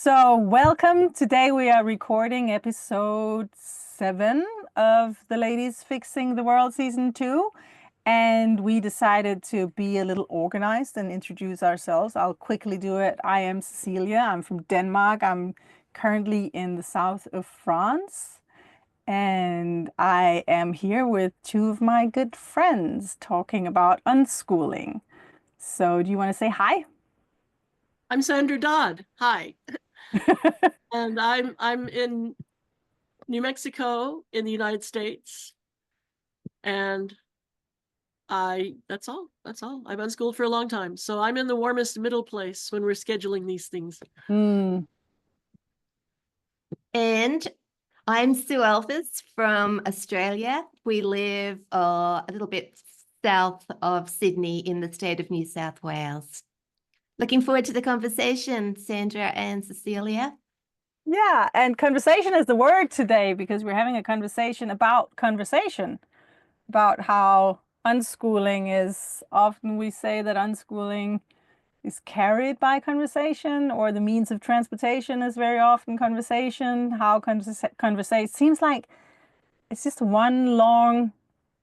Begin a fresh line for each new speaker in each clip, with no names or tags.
So, welcome. Today we are recording episode 7 of The Ladies Fixing the World Season 2. And we decided to be a little organized and introduce ourselves. I'll quickly do it. I am Cecilia. I'm from Denmark. I'm currently in the south of France. And I am here with two of my good friends talking about unschooling. So, do you want to say hi?
I'm Sandra Dodd. Hi. And I'm in New Mexico in the United States. And that's all. I've unschooled for a long time. So I'm in the warmest middle place when we're scheduling these things.
Hmm.
And I'm Sue Elvis from Australia. We live a little bit south of Sydney in the state of New South Wales. Looking forward to the conversation, Sandra and Cecilia.
Yeah, and conversation is the word today because we're having a conversation about how unschooling is often we say that unschooling is carried by conversation, or the means of transportation is very often conversation. How conversation seems like it's just one long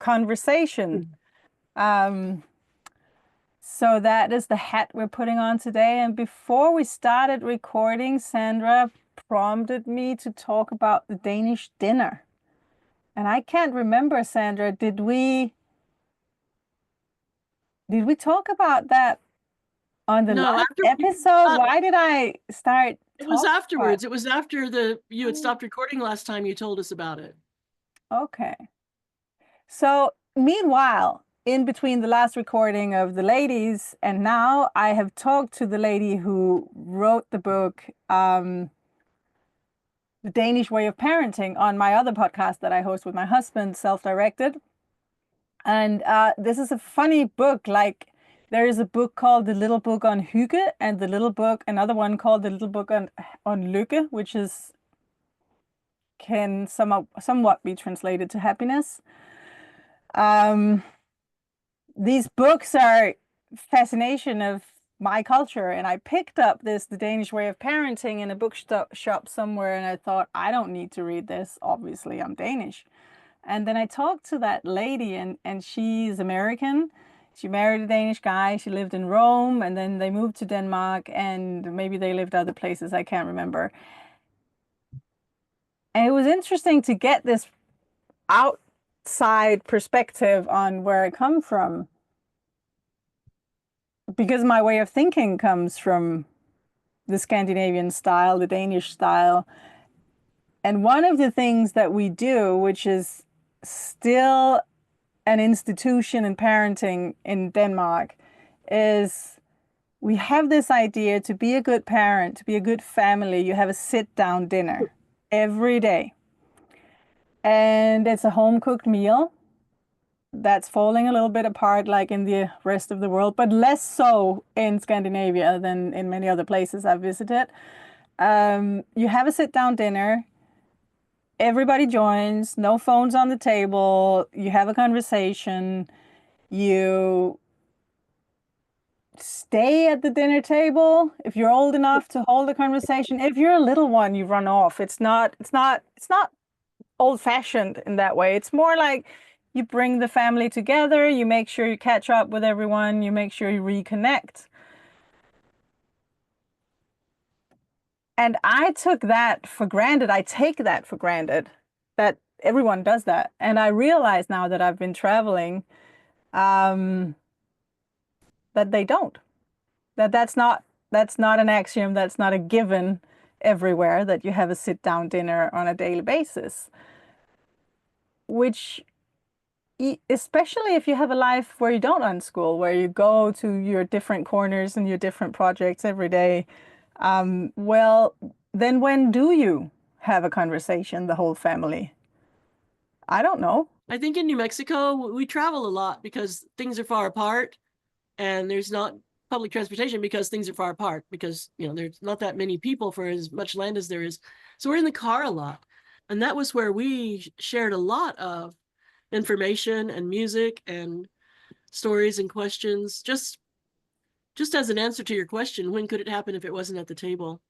conversation. So that is the hat we're putting on today. And before we started recording, Sandra prompted me to talk about the Danish dinner. And I can't remember, Sandra, did we talk about that on the last episode? Why did I start
It was afterwards.
It
was after you had stopped recording last time you told us about it.
Okay. So meanwhile, in between the last recording of the ladies and now, I have talked to the lady who wrote the book, The Danish Way of Parenting, on my other podcast that I host with my husband, Self-Directed. And this is a funny book. Like, there is a book called The Little Book on Hygge, and another one called The Little Book on Lykke, which can somewhat be translated to happiness. These books are fascination of my culture, and I picked up The Danish Way of Parenting in a bookshop somewhere, and I thought, I don't need to read this. Obviously, I'm Danish. And then I talked to that lady, and she's American. She married a Danish guy. She lived in Rome, and then they moved to Denmark, and maybe they lived other places. I can't remember. And it was interesting to get this outside perspective on where I come from, because my way of thinking comes from the Scandinavian style, the Danish style. And one of the things that we do, which is still an institution in parenting in Denmark, is we have this idea to be a good parent, to be a good family, you have a sit-down dinner every day. And it's a home-cooked meal. That's falling a little bit apart like in the rest of the world, but less so in Scandinavia than in many other places I've visited. You have a sit-down dinner. Everybody joins, no phones on the table. You have a conversation. You stay at the dinner table if you're old enough to hold a conversation. If you're a little one, you run off. It's not old-fashioned in that way. It's more like you bring the family together, you make sure you catch up with everyone, you make sure you reconnect. And I took that for granted. I take that for granted that everyone does that. And I realize now that I've been traveling, that they don't. That's not an axiom, that's not a given everywhere, that you have a sit-down dinner on a daily basis. Which, especially if you have a life where you don't unschool, where you go to your different corners and your different projects every day, well, then when do you have a conversation, the whole family? I don't know.
I think in New Mexico, we travel a lot because things are far apart and there's not public transportation because things are far apart because, there's not that many people for as much land as there is. So we're in the car a lot. And that was where we shared a lot of information and music and stories and questions. Just as an answer to your question, when could it happen if it wasn't at the table?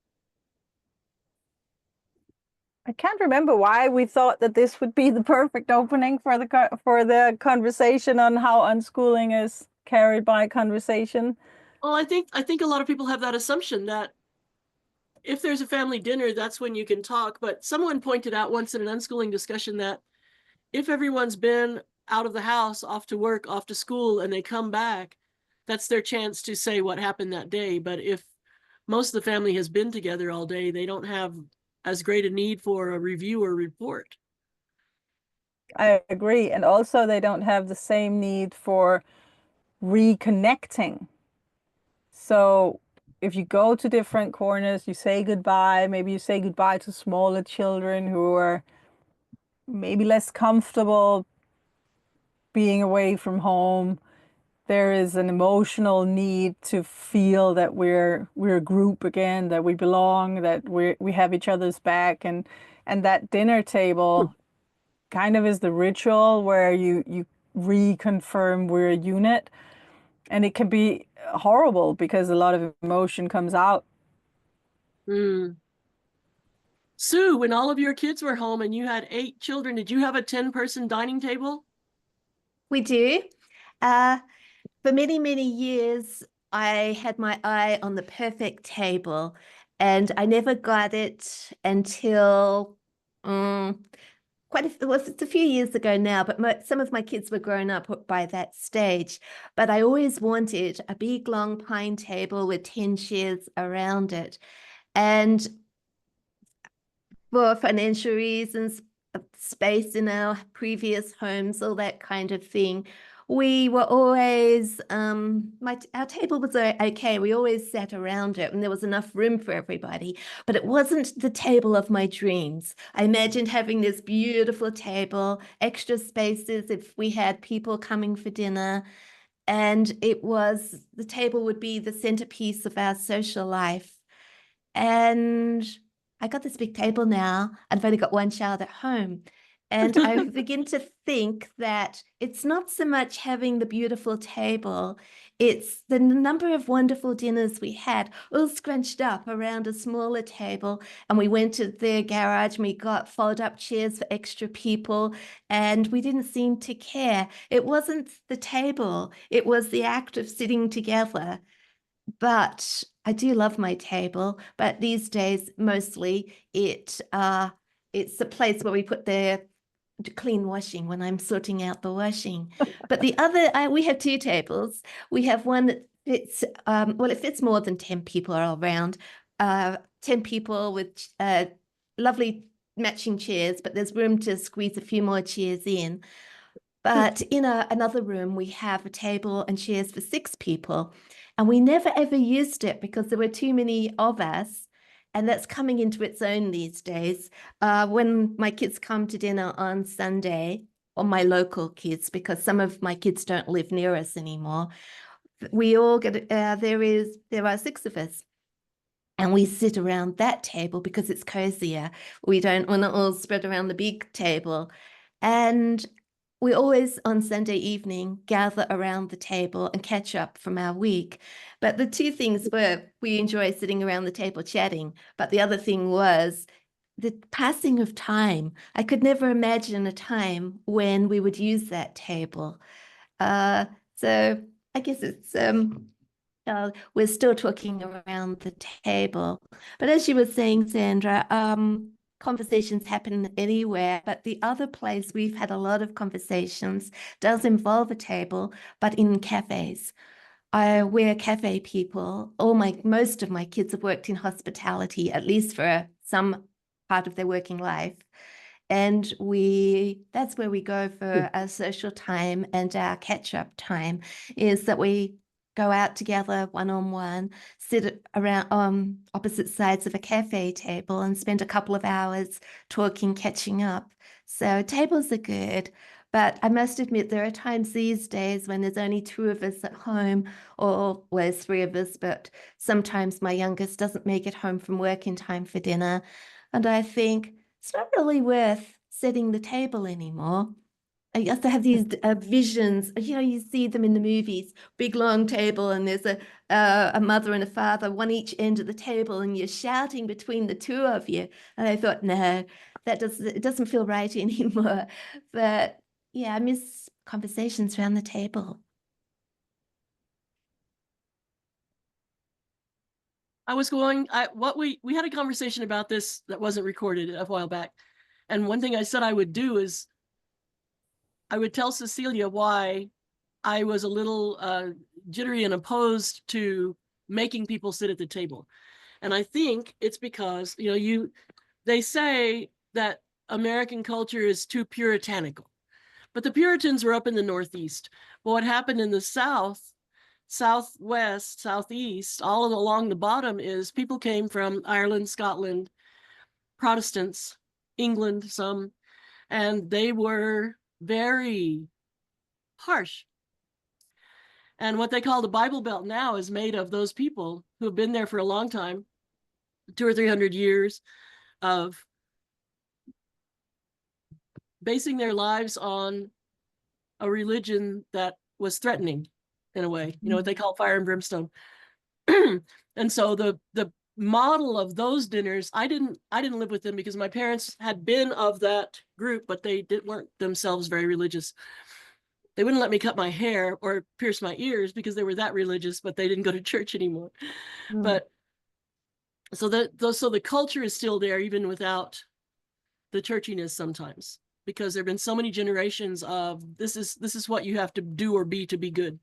I can't remember why we thought that this would be the perfect opening for the conversation on how unschooling is carried by conversation.
Well, I think a lot of people have that assumption that if there's a family dinner, that's when you can talk. But someone pointed out once in an unschooling discussion that if everyone's been out of the house, off to work, off to school, and they come back, that's their chance to say what happened that day. But if most of the family has been together all day, they don't have as great a need for a review or report.
I agree. And also they don't have the same need for reconnecting. So if you go to different corners, you say goodbye, maybe you say goodbye to smaller children who are maybe less comfortable being away from home. There is an emotional need to feel that we're a group again, that we belong, that we have each other's back, and that dinner table kind of is the ritual where you reconfirm we're a unit, and it can be horrible because a lot of emotion comes out.
Mm. Sue, when all of your kids were home and you had 8 children, did you have a 10-person dining table?
We do. Uh, for many, many years, I had my eye on the perfect table, and I never got it until it's a few years ago now, but some of my kids were grown up by that stage. But I always wanted a big, long pine table with 10 chairs around it. And for financial reasons, space in our previous homes, all that kind of thing, we were always our table was okay. We always sat around it and there was enough room for everybody, but it wasn't the table of my dreams. I imagined having this beautiful table, extra spaces if we had people coming for dinner, and the table would be the centerpiece of our social life. And I got this big table now. I've only got one child at home. And I begin to think that it's not so much having the beautiful table, it's the number of wonderful dinners we had, all scrunched up around a smaller table. And we went to their garage and we got fold-up chairs for extra people, and we didn't seem to care. It wasn't the table, it was the act of sitting together. But I do love my table, but these days mostly it's the place where we put the clean washing when I'm sorting out the washing. But the other, we have 2 tables. We have one that fits, well, it fits more than 10 people are around. 10 people with lovely matching chairs, but there's room to squeeze a few more chairs in. But in another room, we have a table and chairs for 6 people. And we never ever used it because there were too many of us. And that's coming into its own these days. When my kids come to dinner on Sunday, or my local kids, because some of my kids don't live near us anymore, we all get, there are 6 of us. And we sit around that table because it's cozier. We're not all spread around the big table. And we always on Sunday evening gather around the table and catch up from our week. But the 2 things were we enjoy sitting around the table chatting. But the other thing was the passing of time. I could never imagine a time when we would use that table. So I guess it's we're still talking around the table. But as you were saying, Sandra, conversations happen anywhere, but the other place we've had a lot of conversations does involve a table, but in cafes. We're cafe people. Most of my kids have worked in hospitality, at least for some part of their working life. And that's where we go for our social time and our catch-up time, is that we go out together one-on-one, sit around on opposite sides of a cafe table and spend a couple of hours talking, catching up. So tables are good, but I must admit there are times these days when there's only 2 of us at home, or well, there's 3 of us, but sometimes my youngest doesn't make it home from work in time for dinner. And I think it's not really worth setting the table anymore. I used to have these visions, you see them in the movies, big long table, and there's a mother and a father, one each end of the table, and you're shouting between the 2 of you. And I thought, no, it doesn't feel right anymore. But yeah, I miss conversations around the table.
We had a conversation about this that wasn't recorded a while back. And one thing I said I would do is I would tell Cecilia why I was a little jittery and opposed to making people sit at the table. And I think it's because, they say that American culture is too puritanical, but the Puritans were up in the Northeast. But what happened in the South, Southwest, Southeast, all along the bottom is people came from Ireland, Scotland, Protestants, England, some, and they were very harsh. And what they call the Bible Belt now is made of those people who have been there for a long time, 200 or 300 years of basing their lives on a religion that was threatening in a way, what they call fire and brimstone. And so the model of those dinners, I didn't live with them because my parents had been of that group, but they weren't themselves very religious. They wouldn't let me cut my hair or pierce my ears because they were that religious, but they didn't go to church anymore. But so the culture is still there even without the churchiness sometimes, because there have been so many generations of this is what you have to do or be to be good.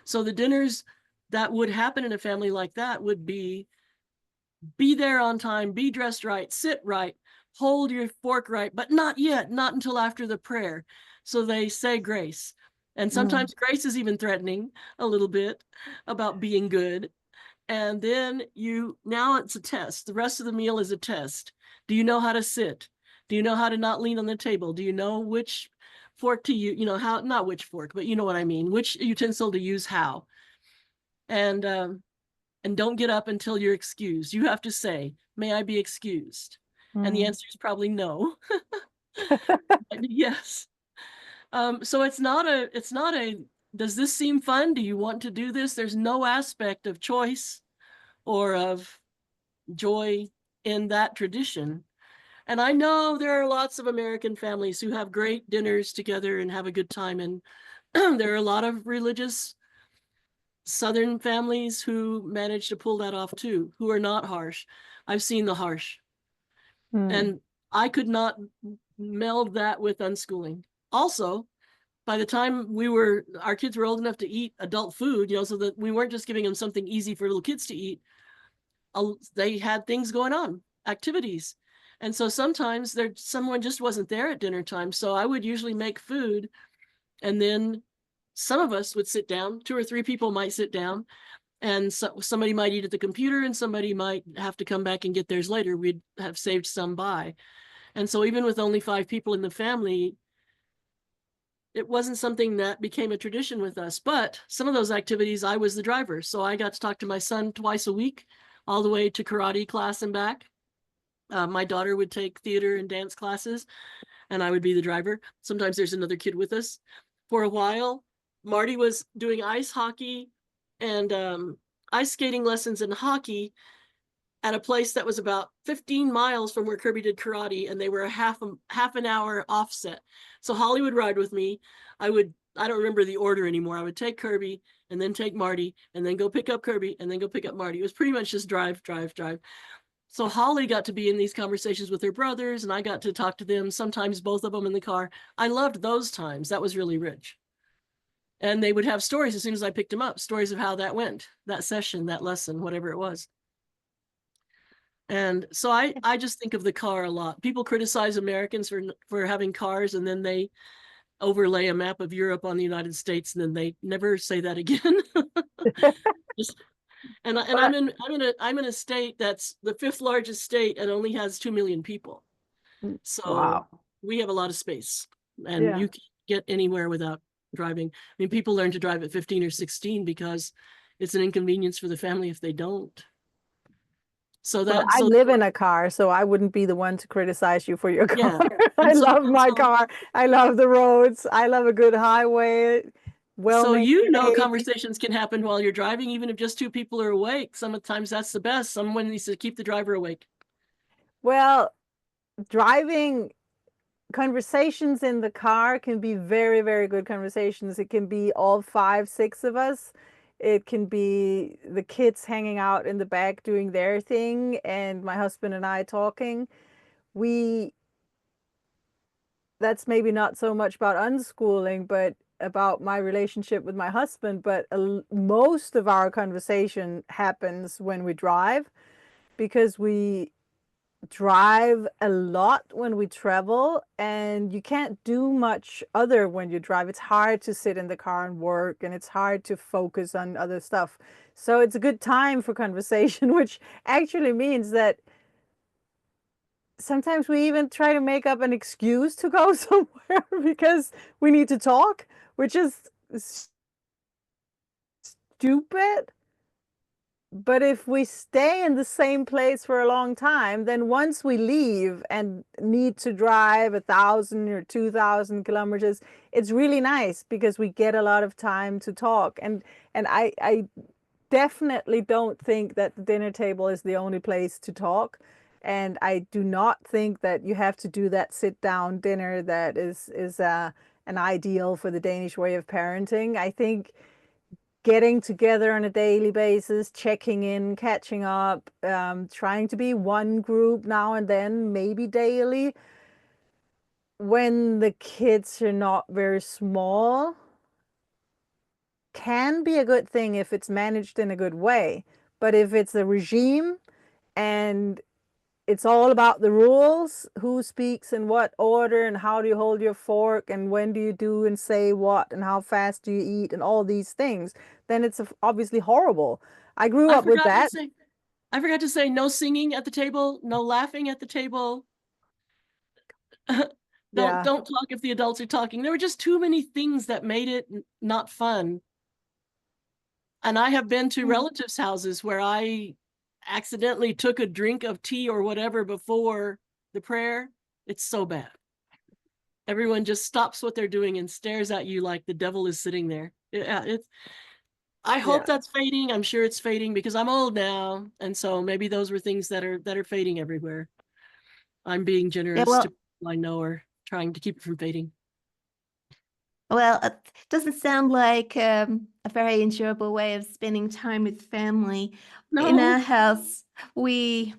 So the dinners that would happen in a family like that would be there on time, be dressed right, sit right, hold your fork right, but not yet, not until after the prayer. So they say grace. And sometimes grace is even threatening a little bit about being good. And then now it's a test. The rest of the meal is a test. Do you know how to sit? Do you know how to not lean on the table? Do you know which fork to use? How, not which fork, but you know what I mean, which utensil to use how. And don't get up until you're excused. You have to say, may I be excused? And the answer is probably no. Yes. So it's not a, does this seem fun? Do you want to do this? There's no aspect of choice or of joy in that tradition. And I know there are lots of American families who have great dinners together and have a good time. And there are a lot of religious Southern families who manage to pull that off too, who are not harsh. I've seen the harsh. And I could not meld that with unschooling. Also, by the time our kids were old enough to eat adult food, so that we weren't just giving them something easy for little kids to eat, they had things going on, activities. And so sometimes someone just wasn't there at dinner time. So I would usually make food, and then some of us would sit down, 2 or 3 people might sit down, and somebody might eat at the computer and somebody might have to come back and get theirs later. We'd have saved some by. And so even with only 5 people in the family, it wasn't something that became a tradition with us. But some of those activities, I was the driver. So I got to talk to my son twice a week, all the way to karate class and back. My daughter would take theater and dance classes, and I would be the driver. Sometimes there's another kid with us. For a while, Marty was doing ice hockey and ice skating lessons and hockey at a place that was about 15 miles from where Kirby did karate, and they were a half an hour offset. So Holly would ride with me. I don't remember the order anymore. I would take Kirby and then take Marty and then go pick up Kirby and then go pick up Marty. It was pretty much just drive, drive, drive. So Holly got to be in these conversations with her brothers, and I got to talk to them, sometimes both of them in the car. I loved those times. That was really rich. And they would have stories as soon as I picked them up, stories of how that went, that session, that lesson, whatever it was. And so I just think of the car a lot. People criticize Americans for having cars, and then they overlay a map of Europe on the United States, and then they never say that again. And I'm in a state that's the 5th largest state and only has 2 million people. So we have a lot of space, and you can't get anywhere without driving. I mean, people learn to drive at 15 or 16 because it's an inconvenience for the family if they don't. So
I live in a car, so I wouldn't be the one to criticize you for your car.
Yeah.
I love my car. I love the roads. I love a good highway.
So conversations can happen while you're driving, even if just 2 people are awake. Sometimes that's the best. Someone needs to keep the driver awake.
Well, driving conversations in the car can be very, very good conversations. It can be all 5, 6 of us. It can be the kids hanging out in the back doing their thing and my husband and I talking. We, that's maybe not so much about unschooling, but about my relationship with my husband. But most of our conversation happens when we drive, because we drive a lot when we travel, and you can't do much other when you drive. It's hard to sit in the car and work, and it's hard to focus on other stuff. So it's a good time for conversation, which actually means that sometimes we even try to make up an excuse to go somewhere because we need to talk, which is stupid. But if we stay in the same place for a long time, then once we leave and need to drive 1,000 or 2,000 kilometers, it's really nice because we get a lot of time to talk. And I definitely don't think that the dinner table is the only place to talk. And I do not think that you have to do that sit down dinner that is an ideal for the Danish way of parenting. I think getting together on a daily basis, checking in, catching up, trying to be one group now and then, maybe daily, when the kids are not very small, can be a good thing if it's managed in a good way. But if it's a regime and it's all about the rules, who speaks in what order, and how do you hold your fork, and when do you do and say what, and how fast do you eat, and all these things, then it's obviously horrible. I grew
I
up with
forgot to
that.
say, I forgot to say no singing at the table, no laughing at the table.
Yeah.
Don't talk if the adults are talking. There were just too many things that made it not fun. And I have been to relatives' houses where I accidentally took a drink of tea or whatever before the prayer. It's so bad. Everyone just stops what they're doing and stares at you like the devil is sitting there. Yeah, it's. I hope
Yeah.
that's fading. I'm sure it's fading because I'm old now, and so maybe those were things that are fading everywhere. I'm being
Yeah,
generous to people I know are trying to keep it from fading.
well, it doesn't sound like a very enjoyable way of spending time with family. In
No.
our house, we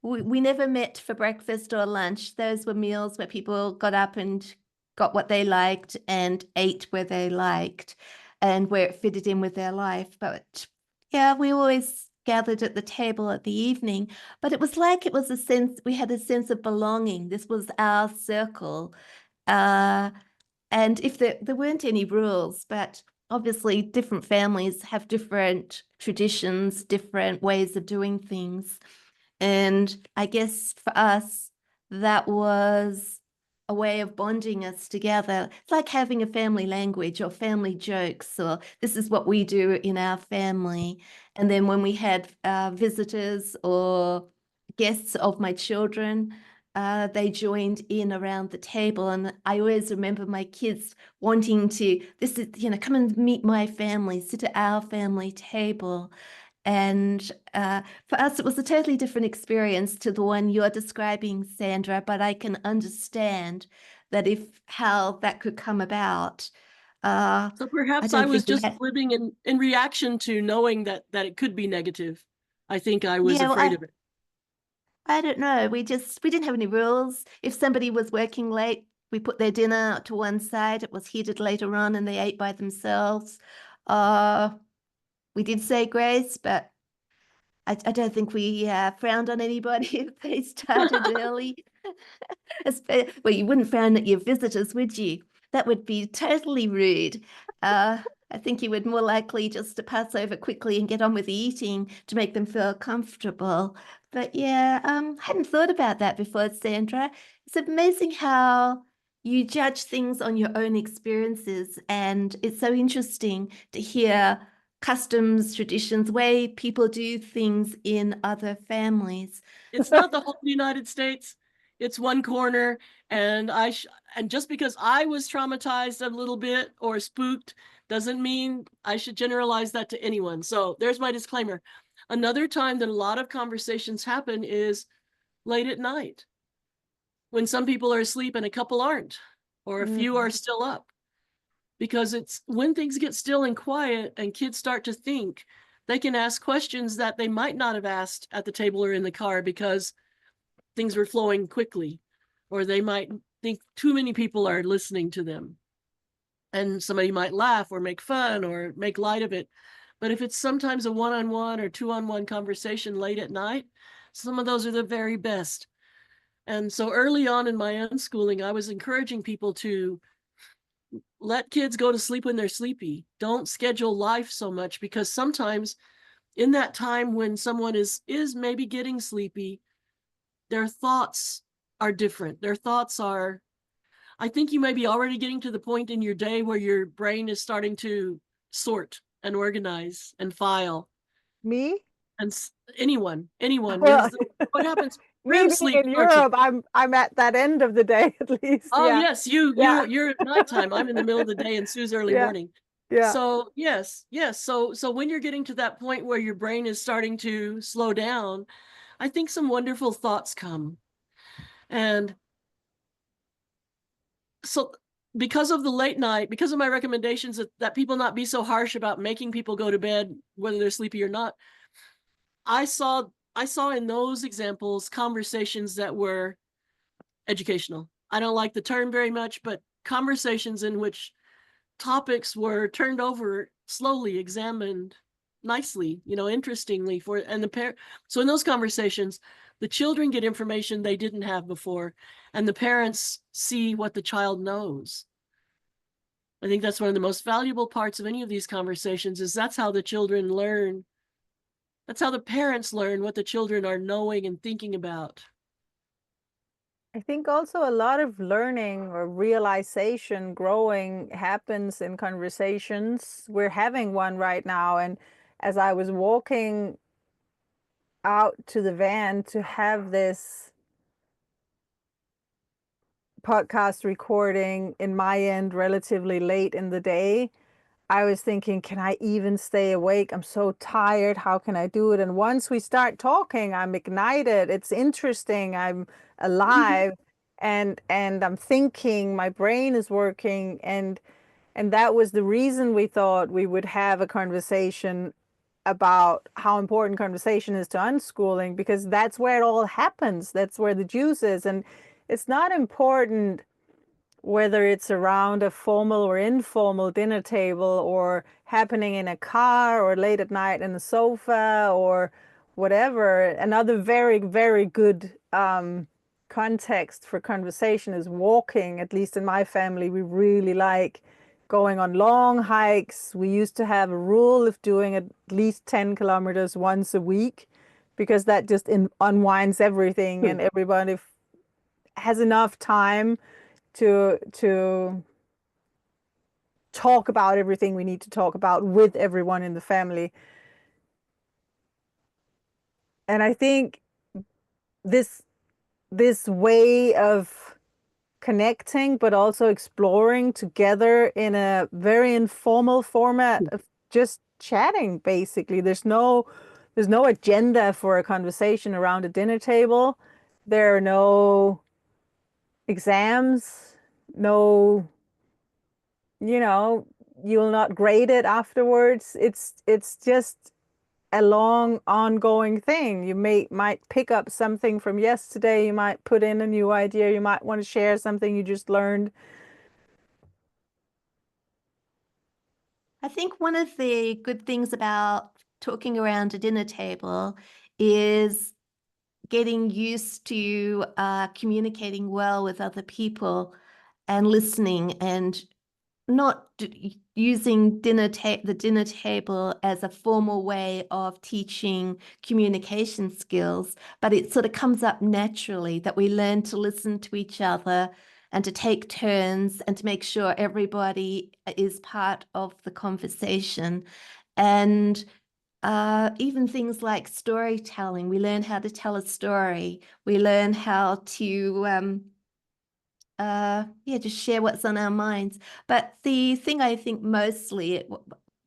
never met for breakfast or lunch. Those were meals where people got up and got what they liked and ate where they liked and where it fitted in with their life. But yeah, we always gathered at the table at the evening. But it was like it was a sense, we had a sense of belonging. This was our circle. And if there weren't any rules, but obviously different families have different traditions, different ways of doing things. And I guess for us, that was a way of bonding us together. It's like having a family language or family jokes, or this is what we do in our family. And then when we had visitors or guests of my children, they joined in around the table. And I always remember my kids wanting to, this is, come and meet my family, sit at our family table. And for us, it was a totally different experience to the one you're describing, Sandra, but I can understand that how that could come about.
So
I
perhaps I
don't
was
think we
just
had,
living in reaction to knowing that it could be negative. I think I was
yeah, well,
afraid of it.
I don't know. We didn't have any rules. If somebody was working late, we put their dinner to one side. It was heated later on and they ate by themselves. Uh, we did say grace, but I don't think we frowned on anybody if they started early. Well, you wouldn't frown at your visitors, would you? That would be totally rude. I think you would more likely just to pass over quickly and get on with the eating to make them feel comfortable. But yeah, hadn't thought about that before, Sandra. It's amazing how you judge things on your own experiences, and it's so interesting to hear customs, traditions, way people do things in other families.
It's not the whole United States. It's one corner, and and just because I was traumatized a little bit or spooked doesn't mean I should generalize that to anyone. So there's my disclaimer. Another time that a lot of conversations happen is late at night. when some people are asleep and a couple aren't, or a few are still up. Because it's when things get still and quiet and kids start to think, they can ask questions that they might not have asked at the table or in the car because things were flowing quickly, or they might think too many people are listening to them. And somebody might laugh or make fun or make light of it. But if it's sometimes a one-on-one or two-on-one conversation late at night, some of those are the very best. And so early on in my unschooling, I was encouraging people to let kids go to sleep when they're sleepy. Don't schedule life so much, because sometimes in that time when someone is maybe getting sleepy, their thoughts are different. Their thoughts are, I think you may be already getting to the point in your day where your brain is starting to sort and organize and file.
Me?
And anyone,
Well,
because what happens,
me
REM
being
sleep
in
starts.
Europe, I'm at that end of the day at least.
Oh
Yeah.
yes,
Yeah.
you're at nighttime. I'm in the middle of the day and Sue's early
Yeah.
morning.
Yeah.
So yes. So when you're getting to that point where your brain is starting to slow down, I think some wonderful thoughts come. And so because of the late night, because of my recommendations that people not be so harsh about making people go to bed, whether they're sleepy or not, I saw in those examples conversations that were educational. I don't like the term very much, but conversations in which topics were turned over, slowly examined, nicely, interestingly and the parent. So in those conversations, the children get information they didn't have before, and the parents see what the child knows. I think that's one of the most valuable parts of any of these conversations, is that's how the children learn. That's how the parents learn what the children are knowing and thinking about.
I think also a lot of learning or realization, growing happens in conversations. We're having one right now. And as I was walking out to the van to have this podcast recording in my end relatively late in the day, I was thinking, can I even stay awake? I'm so tired. How can I do it? And once we start talking, I'm ignited. It's interesting. I'm alive, and I'm thinking. My brain is working, and that was the reason we thought we would have a conversation about how important conversation is to unschooling, because that's where it all happens. That's where the juice is, and it's not important whether it's around a formal or informal dinner table, or happening in a car, or late at night in the sofa, or whatever. Another very, very good context for conversation is walking. At least in my family, we really like going on long hikes. We used to have a rule of doing at least 10 kilometers once a week, because that just unwinds everything, and everybody has enough time to talk about everything we need to talk about with everyone in the family. And I think this way of connecting, but also exploring together in a very informal format of just chatting, basically. There's no agenda for a conversation around a dinner table. There are no exams, no, you'll not grade it afterwards. It's just a long ongoing thing. You might pick up something from yesterday, you might put in a new idea, you might want to share something you just learned.
I think one of the good things about talking around a dinner table is getting used to communicating well with other people and listening, and not using the dinner table as a formal way of teaching communication skills, but it sort of comes up naturally that we learn to listen to each other and to take turns and to make sure everybody is part of the conversation. And even things like storytelling, we learn how to tell a story. We learn how to just share what's on our minds. But the thing I think mostly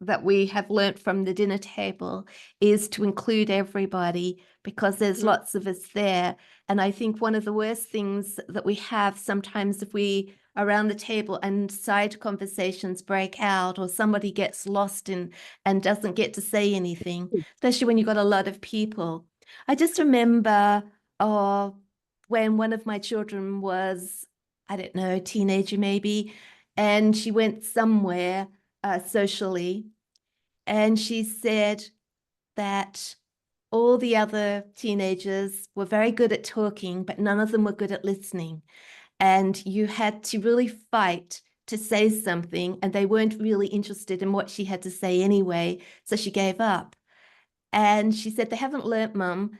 that we have learnt from the dinner table is to include everybody, because there's lots of us there. And I think one of the worst things that we have sometimes, if we are around the table and side conversations break out, or somebody gets lost in and doesn't get to say anything, especially when you've got a lot of people. I just remember when one of my children was, I don't know, a teenager maybe, and she went somewhere socially, and she said that all the other teenagers were very good at talking, but none of them were good at listening. And you had to really fight to say something, and they weren't really interested in what she had to say anyway, so she gave up. And she said, they haven't learnt, Mum,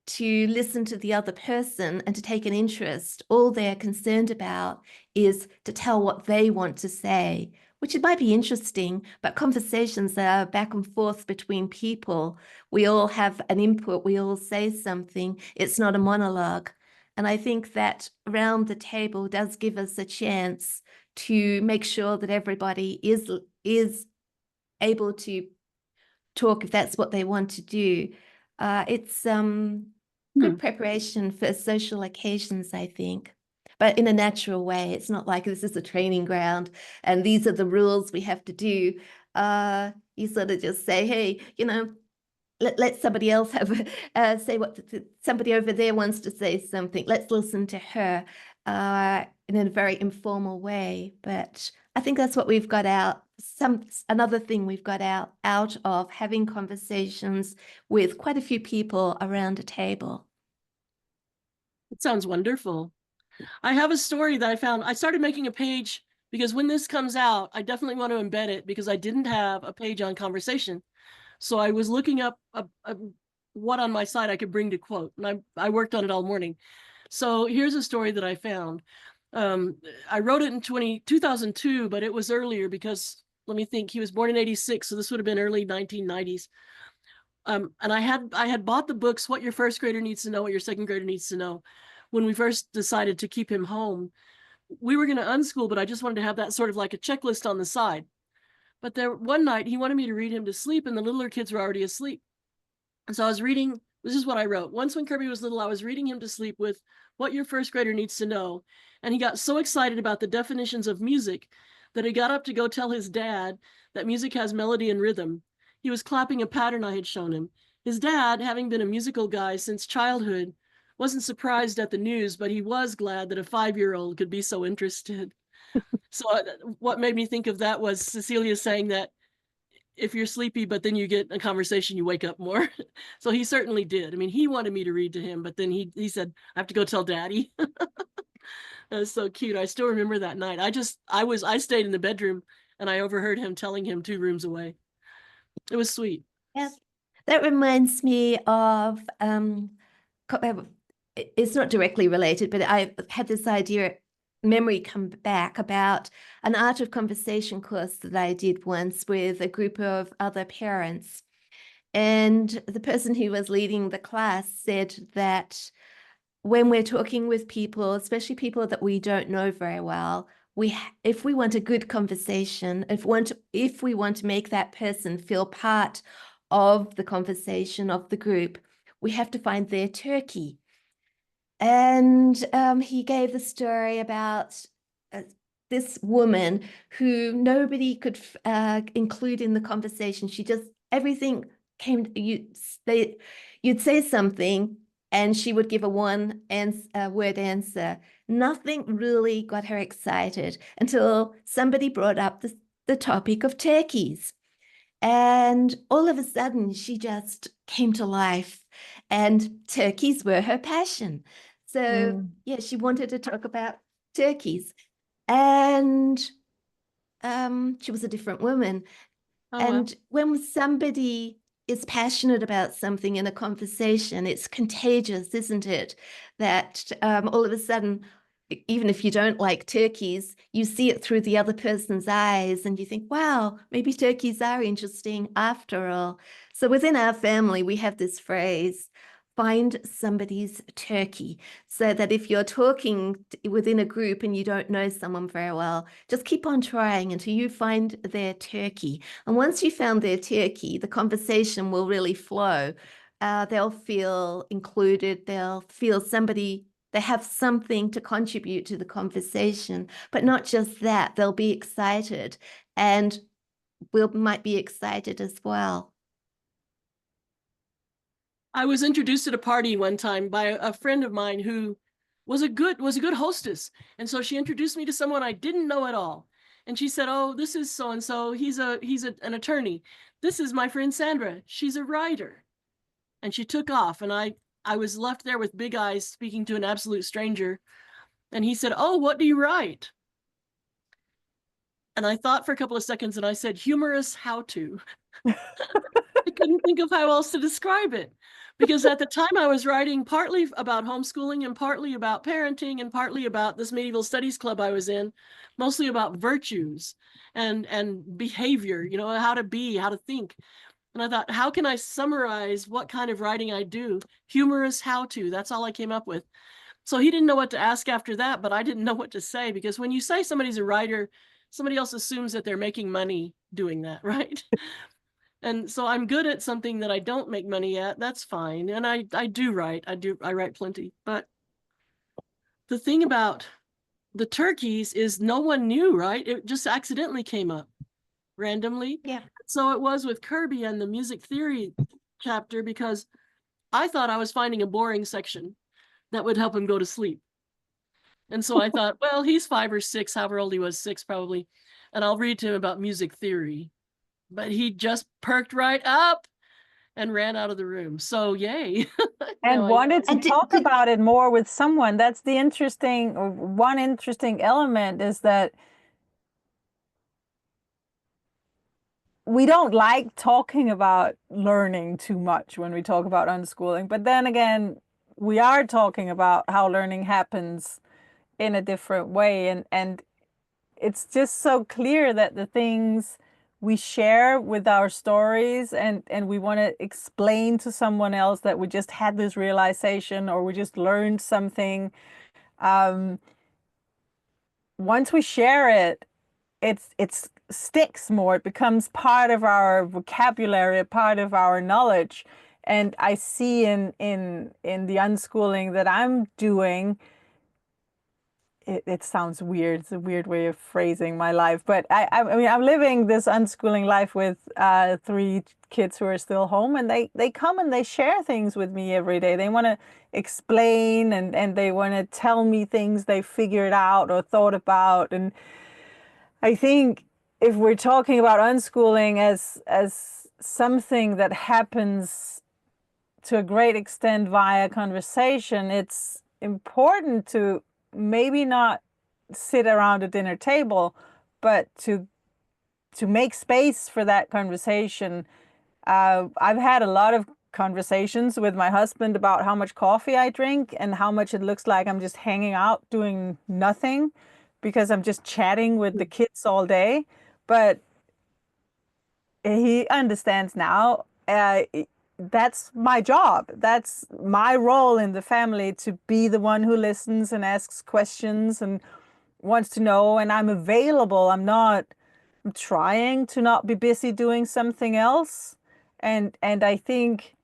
to listen to the other person and to take an interest. All they're concerned about is to tell what they want to say, which it might be interesting, but conversations are back and forth between people. We all have an input, we all say something. It's not a monologue. And I think that around the table does give us a chance to make sure that everybody is able to talk if that's what they want to do. It's good preparation for social occasions, I think, but in a natural way. It's not like this is a training ground and these are the rules we have to do. You sort of just say, hey, you know, let somebody else have say what somebody over there wants to say something. Let's listen to her in a very informal way. But I think that's what we've got out. Another thing we've got out of having conversations with quite a few people around a table.
It sounds wonderful. I have a story that I found. I started making a page because when this comes out, I definitely want to embed it, because I didn't have a page on conversation. So I was looking up what on my site I could bring to quote, and I worked on it all morning. So here's a story that I found. I wrote it in 2002, but it was earlier because, let me think, he was born in 86, so this would have been early 1990s. And I had bought the books, What Your First Grader Needs to Know, What Your Second Grader Needs to Know, when we first decided to keep him home. We were going to unschool, but I just wanted to have that sort of like a checklist on the side. But there one night he wanted me to read him to sleep, and the littler kids were already asleep. And so I was reading, this is what I wrote. Once when Kirby was little, I was reading him to sleep with What Your First Grader Needs to Know. And he got so excited about the definitions of music that he got up to go tell his dad that music has melody and rhythm. He was clapping a pattern I had shown him. His dad, having been a musical guy since childhood, wasn't surprised at the news, but he was glad that a 5-year-old could be so interested. So what made me think of that was Cecilia saying that if you're sleepy, but then you get a conversation, you wake up more. So he certainly did. I mean, he wanted me to read to him, but then he said, I have to go tell Daddy. That was so cute. I still remember that night. I stayed in the bedroom and I overheard him telling him 2 rooms away. It was sweet.
Yeah, that reminds me of, it's not directly related, but I had this memory come back about an art of conversation course that I did once with a group of other parents. And the person who was leading the class said that when we're talking with people, especially people that we don't know very well, if we want a good conversation, if we want to make that person feel part of the conversation of the group, we have to find their turkey. And he gave the story about this woman who nobody could include in the conversation. She just, everything came, you'd say something and she would give a one-word answer. Nothing really got her excited until somebody brought up the topic of turkeys. And all of a sudden, she just came to life, and turkeys were her passion. So, yeah, she wanted to talk about turkeys. And she was a different woman. And when somebody is passionate about something in a conversation, it's contagious, isn't it? That all of a sudden, even if you don't like turkeys, you see it through the other person's eyes and you think, wow, maybe turkeys are interesting after all. So within our family, we have this phrase, find somebody's turkey, so that if you're talking within a group and you don't know someone very well, just keep on trying until you find their turkey. And once you found their turkey, the conversation will really flow. They'll feel included. They'll feel they have something to contribute to the conversation, but not just that, they'll be excited, and we might be excited as well.
I was introduced at a party one time by a friend of mine who was a good hostess. And so she introduced me to someone I didn't know at all. And she said, "Oh, this is so-and-so. He's an attorney. This is my friend Sandra. She's a writer." And she took off, and I was left there with big eyes speaking to an absolute stranger. And he said, "Oh, what do you write?" And I thought for a couple of seconds, and I said, "Humorous how-to." I couldn't think of how else to describe it, because at the time I was writing partly about homeschooling and partly about parenting and partly about this medieval studies club I was in, mostly about virtues and behavior, you know, how to be, how to think. And I thought, how can I summarize what kind of writing I do? Humorous how-to, that's all I came up with. So he didn't know what to ask after that, but I didn't know what to say, because when you say somebody's a writer, somebody else assumes that they're making money doing that, right? And so I'm good at something that I don't make money at. That's fine. And I do write. I write plenty. But the thing about the turkeys is no one knew, right? It just accidentally came up randomly.
Yeah.
So it was with Kirby and the music theory chapter, because I thought I was finding a boring section that would help him go to sleep. And so I thought, well, he's 5 or 6, however old he was, 6 probably, and I'll read to him about music theory. But he just perked right up and ran out of the room. So yay.
And wanted to talk about it more with someone. That's the one interesting element, is that we don't like talking about learning too much when we talk about unschooling. But then again, we are talking about how learning happens in a different way. And it's just so clear that the things we share with our stories and we want to explain to someone else that we just had this realization or we just learned something. Once we share it, it sticks more. It becomes part of our vocabulary, part of our knowledge. And I see in the unschooling that I'm doing, it sounds weird. It's a weird way of phrasing my life, but I mean, I'm living this unschooling life with 3 kids who are still home, and they come and they share things with me every day. They want to explain and they want to tell me things they figured out or thought about. And I think if we're talking about unschooling as something that happens to a great extent via conversation, it's important to maybe not sit around a dinner table, but to make space for that conversation. I've had a lot of conversations with my husband about how much coffee I drink and how much it looks like I'm just hanging out doing nothing because I'm just chatting with the kids all day. But he understands now. That's my job. That's my role in the family, to be the one who listens and asks questions and wants to know. And I'm available. I'm trying to not be busy doing something else. And I think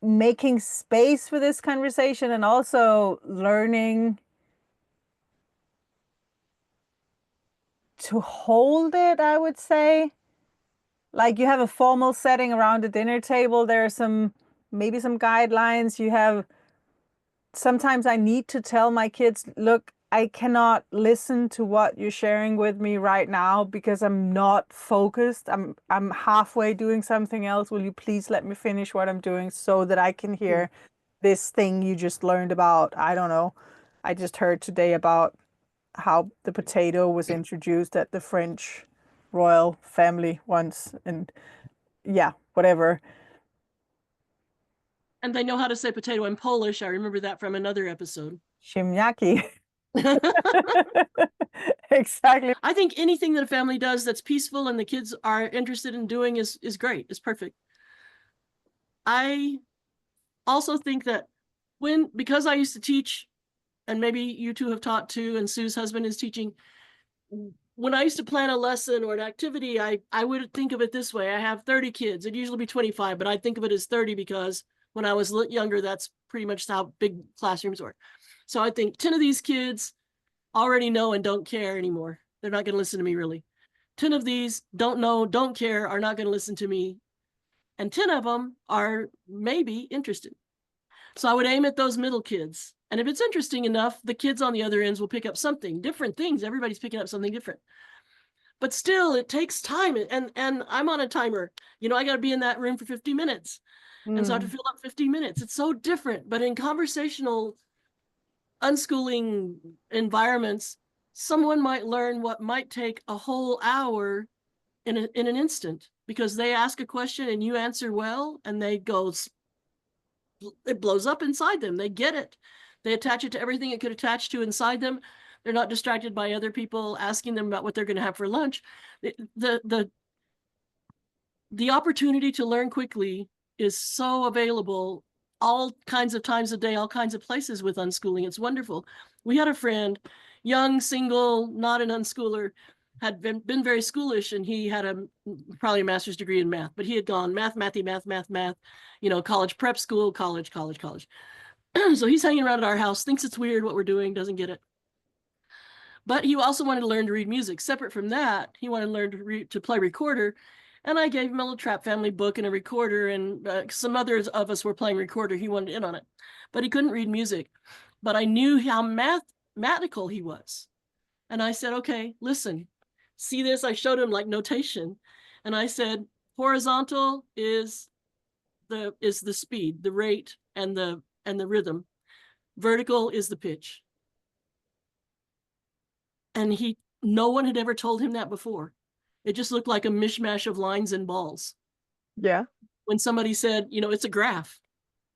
making space for this conversation and also learning to hold it, I would say. Like, you have a formal setting around a dinner table. There are maybe some guidelines. Sometimes I need to tell my kids, look, I cannot listen to what you're sharing with me right now because I'm not focused. I'm halfway doing something else. Will you please let me finish what I'm doing so that I can hear this thing you just learned about? I don't know. I just heard today about how the potato was introduced at the French royal family once, and yeah, whatever.
And they know how to say potato in Polish. I remember that from another episode.
Ziemniaki. Exactly.
I think anything that a family does that's peaceful and the kids are interested in doing is great. It's perfect. I also think that because I used to teach, and maybe you two have taught too, and Sue's husband is teaching, when I used to plan a lesson or an activity, I would think of it this way. I have 30 kids. It'd usually be 25, but I think of it as 30 because when I was younger, that's pretty much how big classrooms were. So I think 10 of these kids already know and don't care anymore. They're not going to listen to me really. 10 of these don't know, don't care, are not going to listen to me. And 10 of them are maybe interested. So I would aim at those middle kids. And if it's interesting enough, the kids on the other ends will pick up something, different things. Everybody's picking up something different. But still, it takes time. And I'm on a timer. You know, I got to be in that room for 50 minutes. And so I have to fill up 50 minutes. It's so different. But in conversational unschooling environments, someone might learn what might take a whole hour in an instant, because they ask a question and you answer well, and it blows up inside them. They get it. They attach it to everything it could attach to inside them. They're not distracted by other people asking them about what they're going to have for lunch. The opportunity to learn quickly is so available all kinds of times a day, all kinds of places with unschooling. It's wonderful. We had a friend, young, single, not an unschooler, had been very schoolish, and he had probably a master's degree in math, but he had gone math, you know, college prep school, college. So he's hanging around at our house, thinks it's weird what we're doing, doesn't get it. But he also wanted to learn to read music. Separate from that, he wanted to learn to play recorder. And I gave him a little Trap Family book and a recorder, and some others of us were playing recorder. He wanted in on it, but he couldn't read music. But I knew how mathematical he was. And I said, okay, listen, see this? I showed him like notation. And I said, horizontal is the speed, the rate, and the rhythm. Vertical is the pitch. And no one had ever told him that before. It just looked like a mishmash of lines and balls.
Yeah.
When somebody said, you know, it's a graph,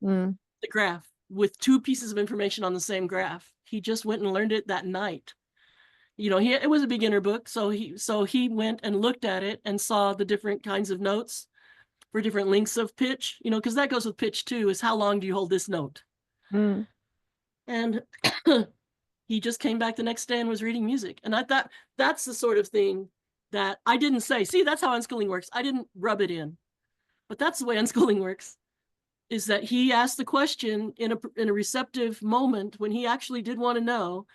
the graph with two pieces of information on the same graph. He just went and learned it that night. You know, it was a beginner book. So he went and looked at it and saw the different kinds of notes for different lengths of pitch, you know, because that goes with pitch too, is how long do you hold this note? And he just came back the next day and was reading music. And I thought that's the sort of thing that I didn't say, see, that's how unschooling works. I didn't rub it in, but that's the way unschooling works, is that he asked the question in a receptive moment when he actually did want to know.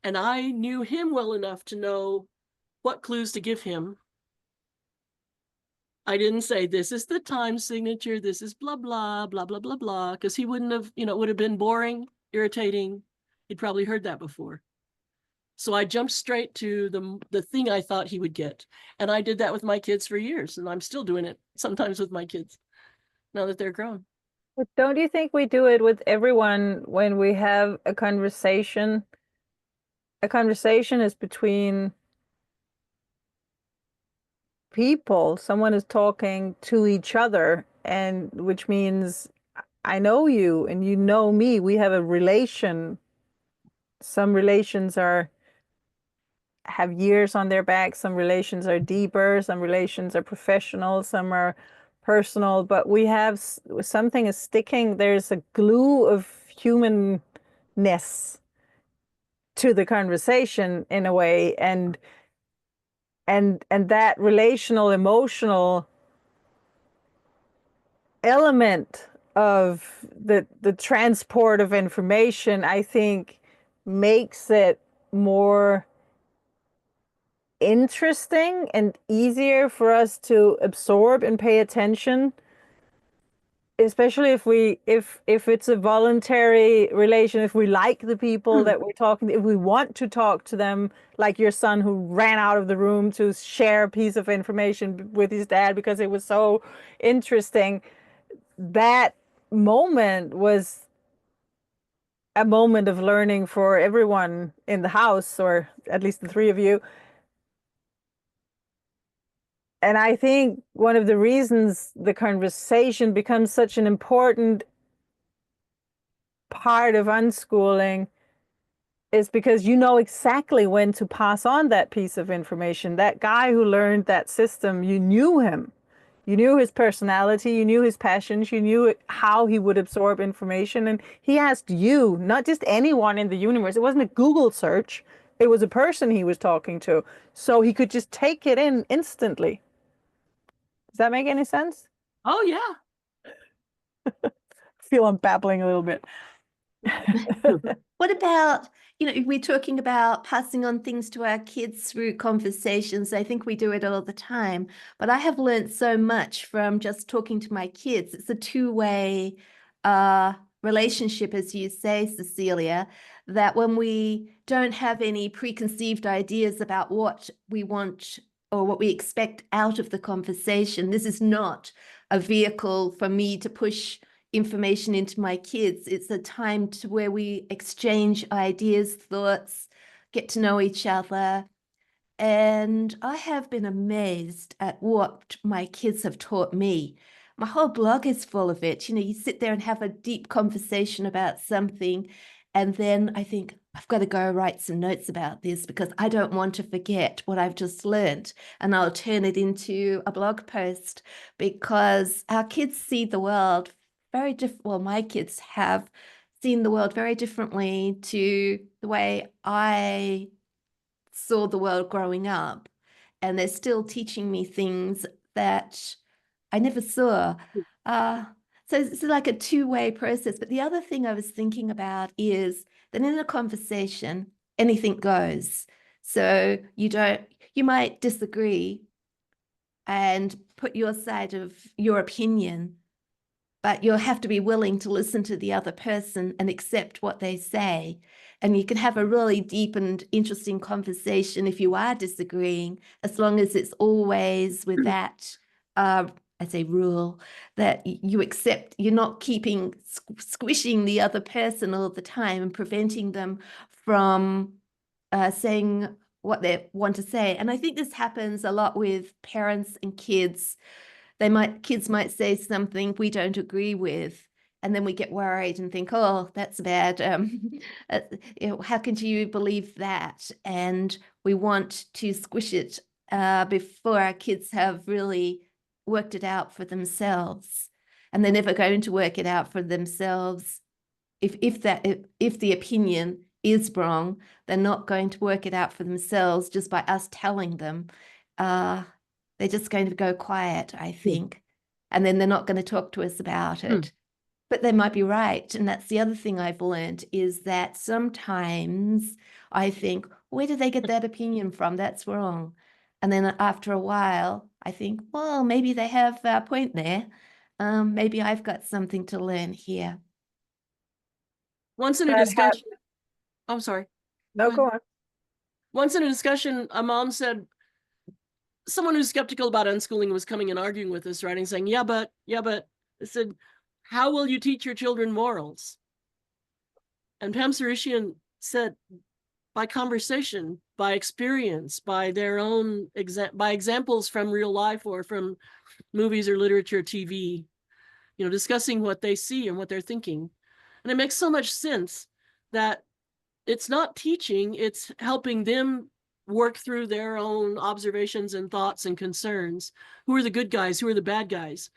And I knew him well enough to know what clues to give him. I didn't say, this is the time signature, this is blah, blah, blah, blah, blah, blah, because he wouldn't have, you know, it would have been boring, irritating. He'd probably heard that before. So I jumped straight to the thing I thought he would get. And I did that with my kids for years, and I'm still doing it sometimes with my kids now that they're grown.
But don't you think we do it with everyone when we have a conversation? A conversation is between people. Someone is talking to each other, and which means I know you and you know me. We have a relation. Some relations have years on their back. Some relations are deeper. Some relations are professional. Some are personal. But we have something is sticking. There's a glue of humanness to the conversation in a way, and that relational, emotional element of the transport of information, I think, makes it more interesting and easier for us to absorb and pay attention, especially if it's a voluntary relation, if we like the people that we're talking, if we want to talk to them, like your son who ran out of the room to share a piece of information with his dad because it was so interesting. That moment was a moment of learning for everyone in the house, or at least the three of you. And I think one of the reasons the conversation becomes such an important part of unschooling is because you know exactly when to pass on that piece of information. That guy who learned that system, you knew him. You knew his personality, you knew his passions, you knew how he would absorb information. And he asked you, not just anyone in the universe. It wasn't a Google search, it was a person he was talking to. So he could just take it in instantly. Does that make any sense?
Oh yeah.
I feel I'm babbling a little bit.
What about, we're talking about passing on things to our kids through conversations. I think we do it all the time, but I have learned so much from just talking to my kids. It's a two-way relationship, as you say, Cecilia, that when we don't have any preconceived ideas about what we want or what we expect out of the conversation, this is not a vehicle for me to push information into my kids. It's a time to where we exchange ideas, thoughts, get to know each other. And I have been amazed at what my kids have taught me. My whole blog is full of it. You sit there and have a deep conversation about something, and then I think, I've got to go write some notes about this because I don't want to forget what I've just learned. And I'll turn it into a blog post because our kids see the world very different. Well, my kids have seen the world very differently to the way I saw the world growing up. And they're still teaching me things that I never saw. So it's like a two-way process. But the other thing I was thinking about is that in a conversation, anything goes. So you might disagree and put your side of your opinion, but you'll have to be willing to listen to the other person and accept what they say. And you can have a really deep and interesting conversation if you are disagreeing, as long as it's always with that, I say rule, that you accept, you're not keeping squishing the other person all the time and preventing them from saying what they want to say. And I think this happens a lot with parents and kids. Kids might say something we don't agree with, and then we get worried and think, oh, that's bad. How can you believe that? And we want to squish it before our kids have really worked it out for themselves. And they're never going to work it out for themselves. If the opinion is wrong, they're not going to work it out for themselves just by us telling them. They're just going to go quiet, I think. And then they're not going to talk to us about it. But they might be right. And that's the other thing I've learned is that sometimes I think, where did they get that opinion from? That's wrong. And then after a while, I think, well, maybe they have a point there. Maybe I've got something to learn here.
Once in a discussion, I'm sorry.
No, go on.
Once in a discussion, a mom said, someone who's skeptical about unschooling was coming and arguing with us, right? And saying, yeah, but I said, how will you teach your children morals? And Pam Sarishian said, by conversation, by experience, by their own by examples from real life or from movies or literature, TV, discussing what they see and what they're thinking. And it makes so much sense that it's not teaching, it's helping them work through their own observations and thoughts and concerns. Who are the good guys? Who are the bad guys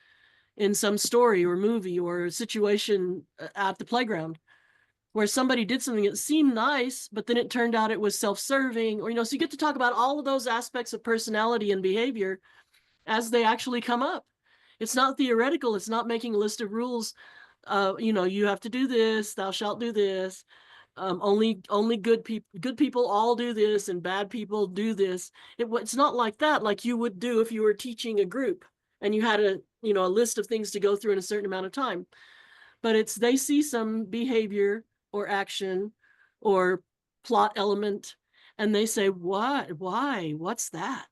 in some story or movie or situation at the playground where somebody did something that seemed nice, but then it turned out it was self-serving, or, so you get to talk about all of those aspects of personality and behavior as they actually come up. It's not theoretical. It's not making a list of rules. You have to do this, thou shalt do this. Only good people all do this and bad people do this. It's not like that, like you would do if you were teaching a group and you had a list of things to go through in a certain amount of time. But they see some behavior or action or plot element and they say, why, what's that?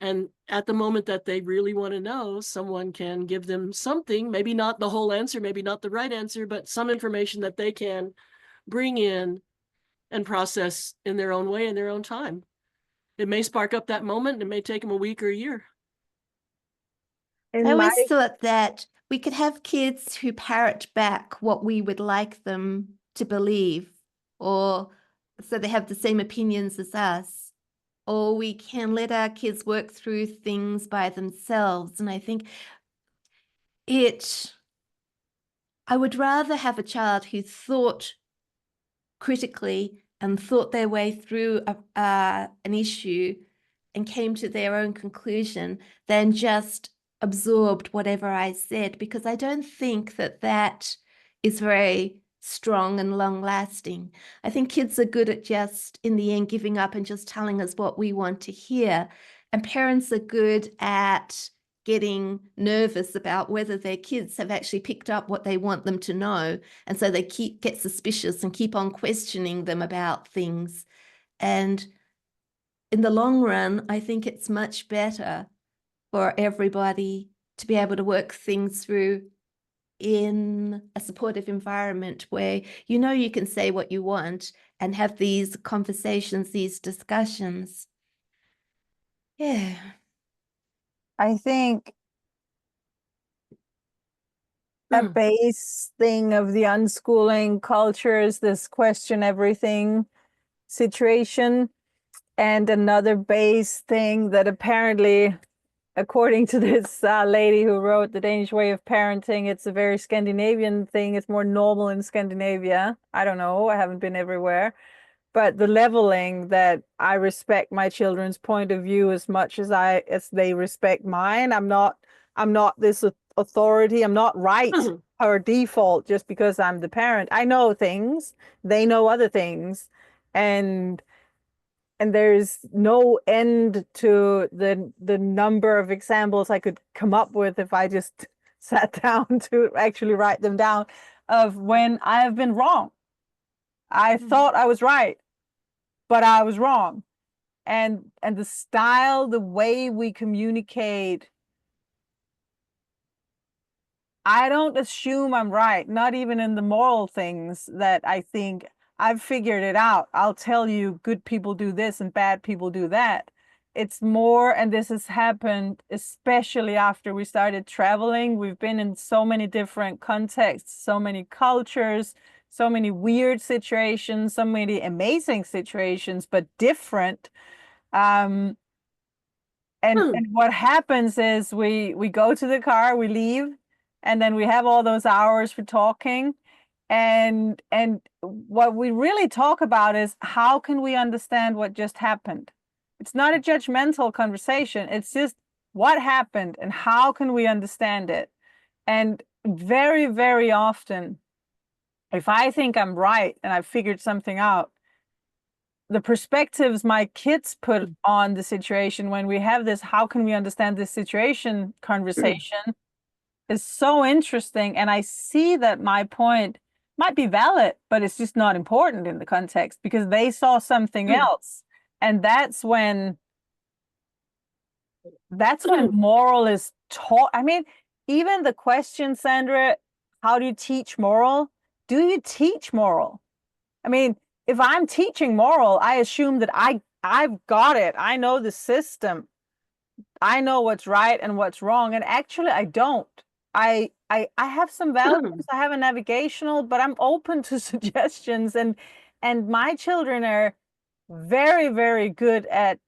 And at the moment that they really want to know, someone can give them something, maybe not the whole answer, maybe not the right answer, but some information that they can bring in and process in their own way, in their own time. It may spark up that moment. It may take them a week or a year.
I always thought that we could have kids who parrot back what we would like them to believe, or so they have the same opinions as us, or we can let our kids work through things by themselves. And I think I would rather have a child who thought critically and thought their way through an issue and came to their own conclusion than just absorbed whatever I said, because I don't think that is very strong and long lasting. I think kids are good at just, in the end, giving up and just telling us what we want to hear. And parents are good at getting nervous about whether their kids have actually picked up what they want them to know. And so they get suspicious and keep on questioning them about things. And in the long run, I think it's much better for everybody to be able to work things through in a supportive environment where you can say what you want and have these conversations, these discussions. Yeah.
I think a base thing of the unschooling culture is this question everything situation. And another base thing that apparently, according to this lady who wrote The Danish Way of Parenting, it's a very Scandinavian thing. It's more normal in Scandinavia. I don't know. I haven't been everywhere. But the leveling, that I respect my children's point of view as much as they respect mine. I'm not this authority. I'm not right or default just because I'm the parent. I know things. They know other things. And there's no end to the number of examples I could come up with if I just sat down to actually write them down, of when I have been wrong. I thought I was right, but I was wrong. And the style, the way we communicate, I don't assume I'm right, not even in the moral things that I think I've figured it out. I'll tell you, good people do this and bad people do that. It's more, and this has happened especially after we started traveling. We've been in so many different contexts, so many cultures, so many weird situations, so many amazing situations, but different. And what happens is we go to the car, we leave, and then we have all those hours for talking. And what we really talk about is, how can we understand what just happened? It's not a judgmental conversation. It's just what happened and how can we understand it? And very, very often, if I think I'm right and I've figured something out, the perspectives my kids put on the situation when we have this, how can we understand this situation conversation, is so interesting. And I see that my point might be valid, but it's just not important in the context because they saw something else. And that's when moral is taught. I mean, even the question, Sandra, how do you teach moral? Do you teach moral? I mean, if I'm teaching moral, I assume that I've got it. I know the system. I know what's right and what's wrong. And actually, I don't. I have some values. I have a navigational, but I'm open to suggestions. And my children are very, very good at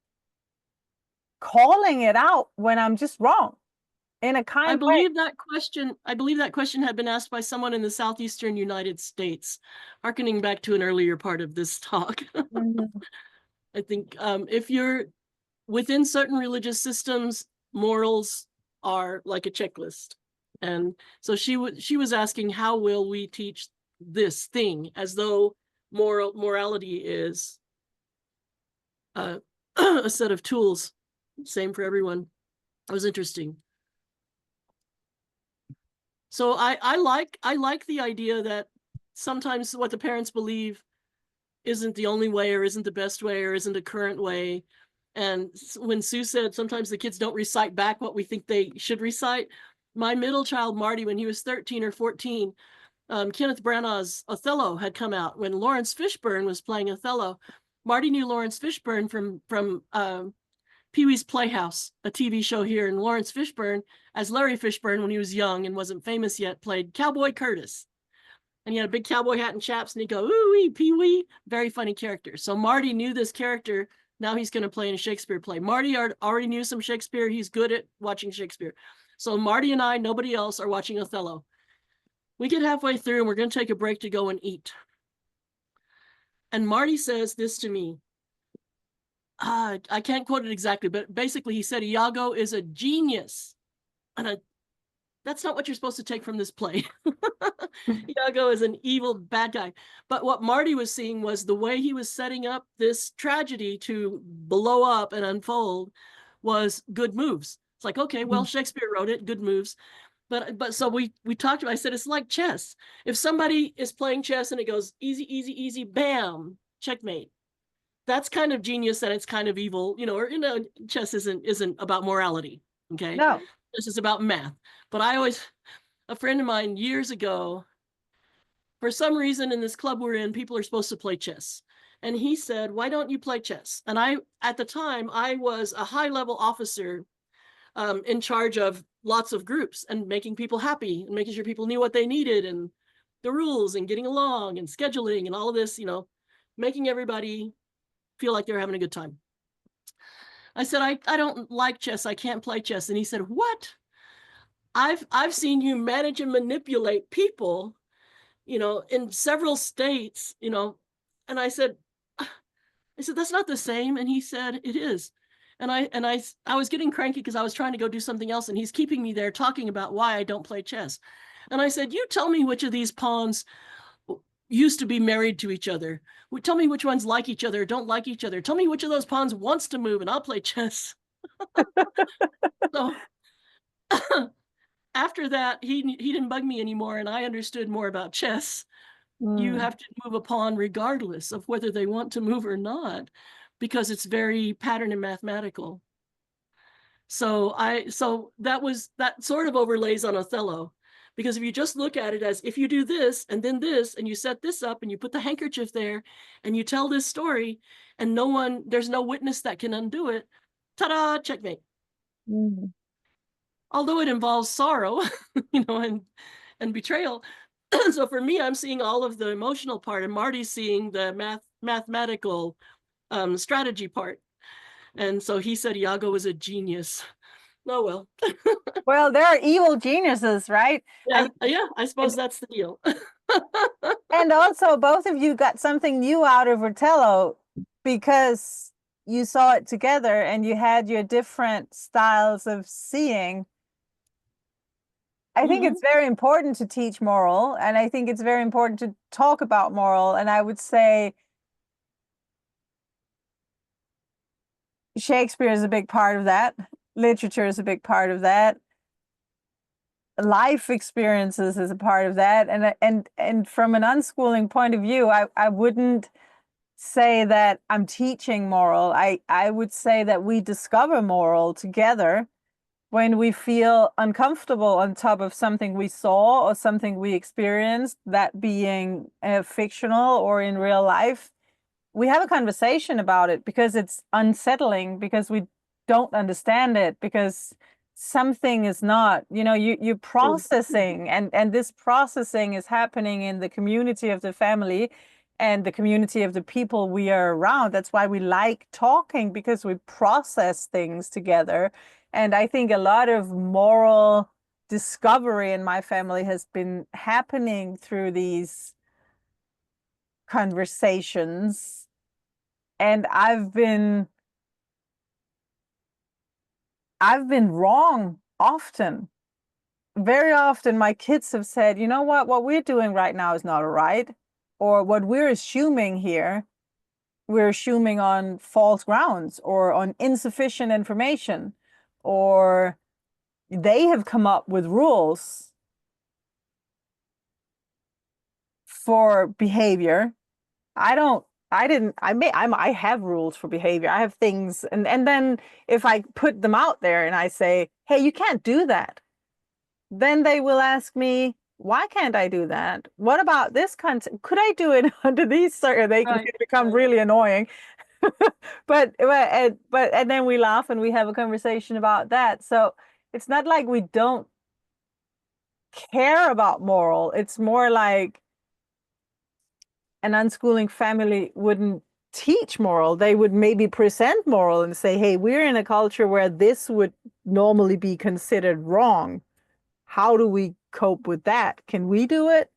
calling it out when I'm just wrong in a kind way.
I believe that question had been asked by someone in the southeastern United States, hearkening back to an earlier part of this talk. I think if you're within certain religious systems, morals are like a checklist. And so she was asking, how will we teach this thing, as though morality is a set of tools, same for everyone. It was interesting. So I like the idea that sometimes what the parents believe isn't the only way, or isn't the best way, or isn't a current way. And when Sue said sometimes the kids don't recite back what we think they should recite, my middle child, Marty, when he was 13 or 14, Kenneth Branagh's Othello had come out. When Lawrence Fishburne was playing Othello, Marty knew Lawrence Fishburne from Pee-wee's Playhouse, a TV show here. And Lawrence Fishburne, as Larry Fishburne when he was young and wasn't famous yet, played Cowboy Curtis. And he had a big cowboy hat and chaps, and he'd go, ooh-wee, Pee-wee. Very funny character. So Marty knew this character, Now he's going to play in a Shakespeare play. Marty already knew some Shakespeare. He's good at watching Shakespeare. So Marty and I, nobody else, are watching Othello. We get halfway through and we're going to take a break to go and eat. And Marty says this to me. I can't quote it exactly, but basically he said, Iago is a genius. And that's not what you're supposed to take from this play. Iago is an evil bad guy. But what Marty was seeing was the way he was setting up this tragedy to blow up and unfold was good moves. It's like, okay, well, Shakespeare wrote it, good moves. But so we talked about, I said, it's like chess. If somebody is playing chess and it goes easy, easy, easy, bam, checkmate. That's kind of genius and it's kind of evil, or, chess isn't about morality. Okay.
No.
This is about math. But a friend of mine years ago, for some reason in this club we're in, people are supposed to play chess. And he said, why don't you play chess? And at the time, I was a high-level officer in charge of lots of groups and making people happy and making sure people knew what they needed and the rules and getting along and scheduling and all of this, making everybody feel like they're having a good time. I said, I don't like chess. I can't play chess. And he said, what? I've seen you manage and manipulate people, in several states, and I said, that's not the same. And he said, it is. And I was getting cranky because I was trying to go do something else. And he's keeping me there talking about why I don't play chess. And I said, you tell me which of these pawns used to be married to each other. Tell me which ones like each other, don't like each other. Tell me which of those pawns wants to move and I'll play chess. So after that, he didn't bug me anymore and I understood more about chess. You have to move a pawn regardless of whether they want to move or not, because it's very pattern and mathematical. So that sort of overlays on Othello. Because if you just look at it as if you do this and then this and you set this up and you put the handkerchief there and you tell this story and there's no witness that can undo it, ta-da, checkmate. Although it involves sorrow, and betrayal. So for me, I'm seeing all of the emotional part and Marty's seeing the mathematical strategy part. And so he said Iago was a genius. Oh, well.
Well, there are evil geniuses, right?
Yeah, I suppose that's the deal.
And also, both of you got something new out of Othello because you saw it together and you had your different styles of seeing. I think it's very important to teach moral, and I think it's very important to talk about moral. And I would say Shakespeare is a big part of that. Literature is a big part of that. Life experiences is a part of that. And from an unschooling point of view, I wouldn't say that I'm teaching moral. I would say that we discover moral together when we feel uncomfortable on top of something we saw or something we experienced, that being fictional or in real life. We have a conversation about it because it's unsettling, because we don't understand it, because something is not, you're processing, and this processing is happening in the community of the family and the community of the people we are around. That's why we like talking, because we process things together. And I think a lot of moral discovery in my family has been happening through these conversations. And I've been wrong often. Very often my kids have said, you know what we're doing right now is not right. Or what we're assuming here, we're assuming on false grounds or on insufficient information, or they have come up with rules for behavior. I have rules for behavior. I have things, and then if I put them out there and I say, hey, you can't do that, then they will ask me, why can't I do that? What about this content? Could I do it under these circumstances? They can become really annoying. but then we laugh and we have a conversation about that. So it's not like we don't care about moral. It's more like an unschooling family wouldn't teach moral. They would maybe present moral and say, hey, we're in a culture where this would normally be considered wrong. How do we cope with that? Can we do it?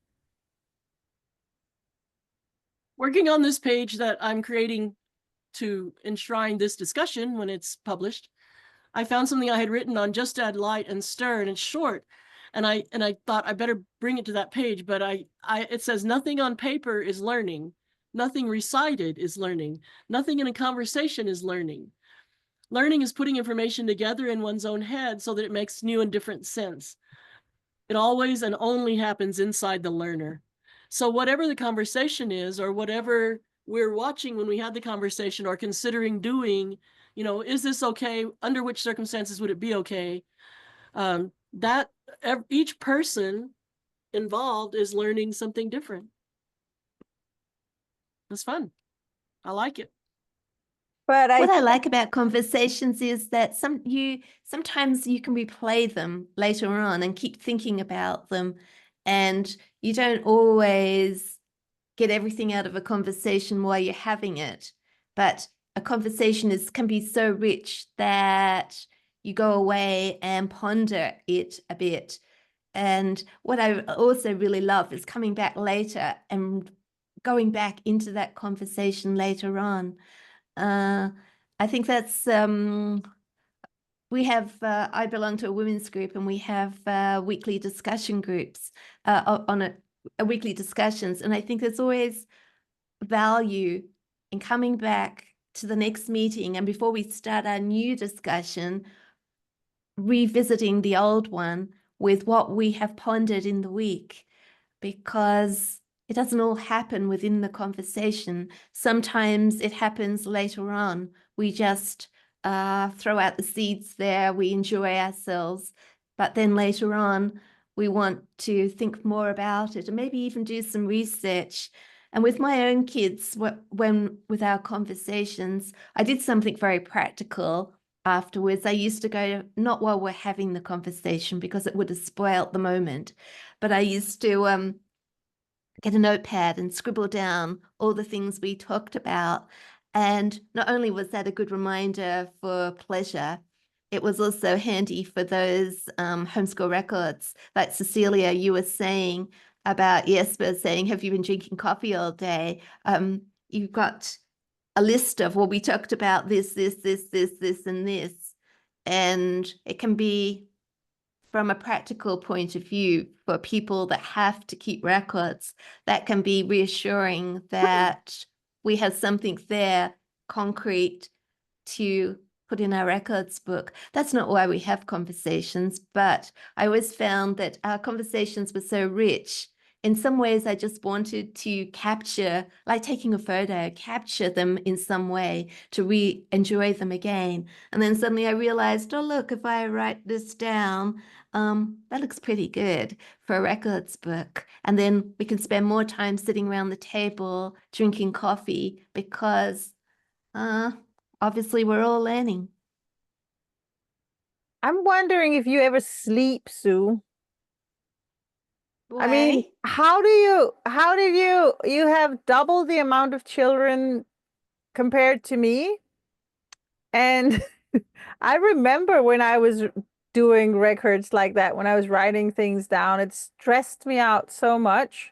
Working on this page that I'm creating to enshrine this discussion when it's published, I found something I had written on just add light and stir, and it's short. And I thought I better bring it to that page, but it says nothing on paper is learning. Nothing recited is learning. Nothing in a conversation is learning. Learning is putting information together in one's own head so that it makes new and different sense. It always and only happens inside the learner. So whatever the conversation is, or whatever we're watching when we had the conversation or considering doing, is this okay? Under which circumstances would it be okay? That each person involved is learning something different. It's fun. I like it.
But
what I like about conversations is that sometimes you can replay them later on and keep thinking about them, and you don't always get everything out of a conversation while you're having it. But a conversation can be so rich that you go away and ponder it a bit. And what I also really love is coming back later and going back into that conversation later on. I think that's we have I belong to a women's group, and we have weekly discussion groups on a weekly discussions, and I think there's always value in coming back to the next meeting, and before we start our new discussion, revisiting the old one with what we have pondered in the week, because it doesn't all happen within the conversation. Sometimes it happens later on. We just throw out the seeds there, we enjoy ourselves, but then later on, we want to think more about it and maybe even do some research. And with my own kids, with our conversations, I did something very practical afterwards. I used to go, not while we're having the conversation because it would have spoiled the moment, but I used to get a notepad and scribble down all the things we talked about. And not only was that a good reminder for pleasure, it was also handy for those homeschool records. Like Cecilia, you were saying about Jesper saying, have you been drinking coffee all day? You've got a list of, well, we talked about this, and this. And it can be, from a practical point of view, for people that have to keep records, that can be reassuring that we have something there concrete to put in our records book. That's not why we have conversations, but I always found that our conversations were so rich. In some ways, I just wanted to capture, like taking a photo, capture them in some way to re-enjoy them again. And then suddenly I realized, oh, look, if I write this down, that looks pretty good for a records book. And then we can spend more time sitting around the table, drinking coffee, because obviously we're all learning.
I'm wondering if you ever sleep, Sue.
Why?
I mean, how did you have double the amount of children compared to me? And I remember when I was doing records like that, when I was writing things down, it stressed me out so much.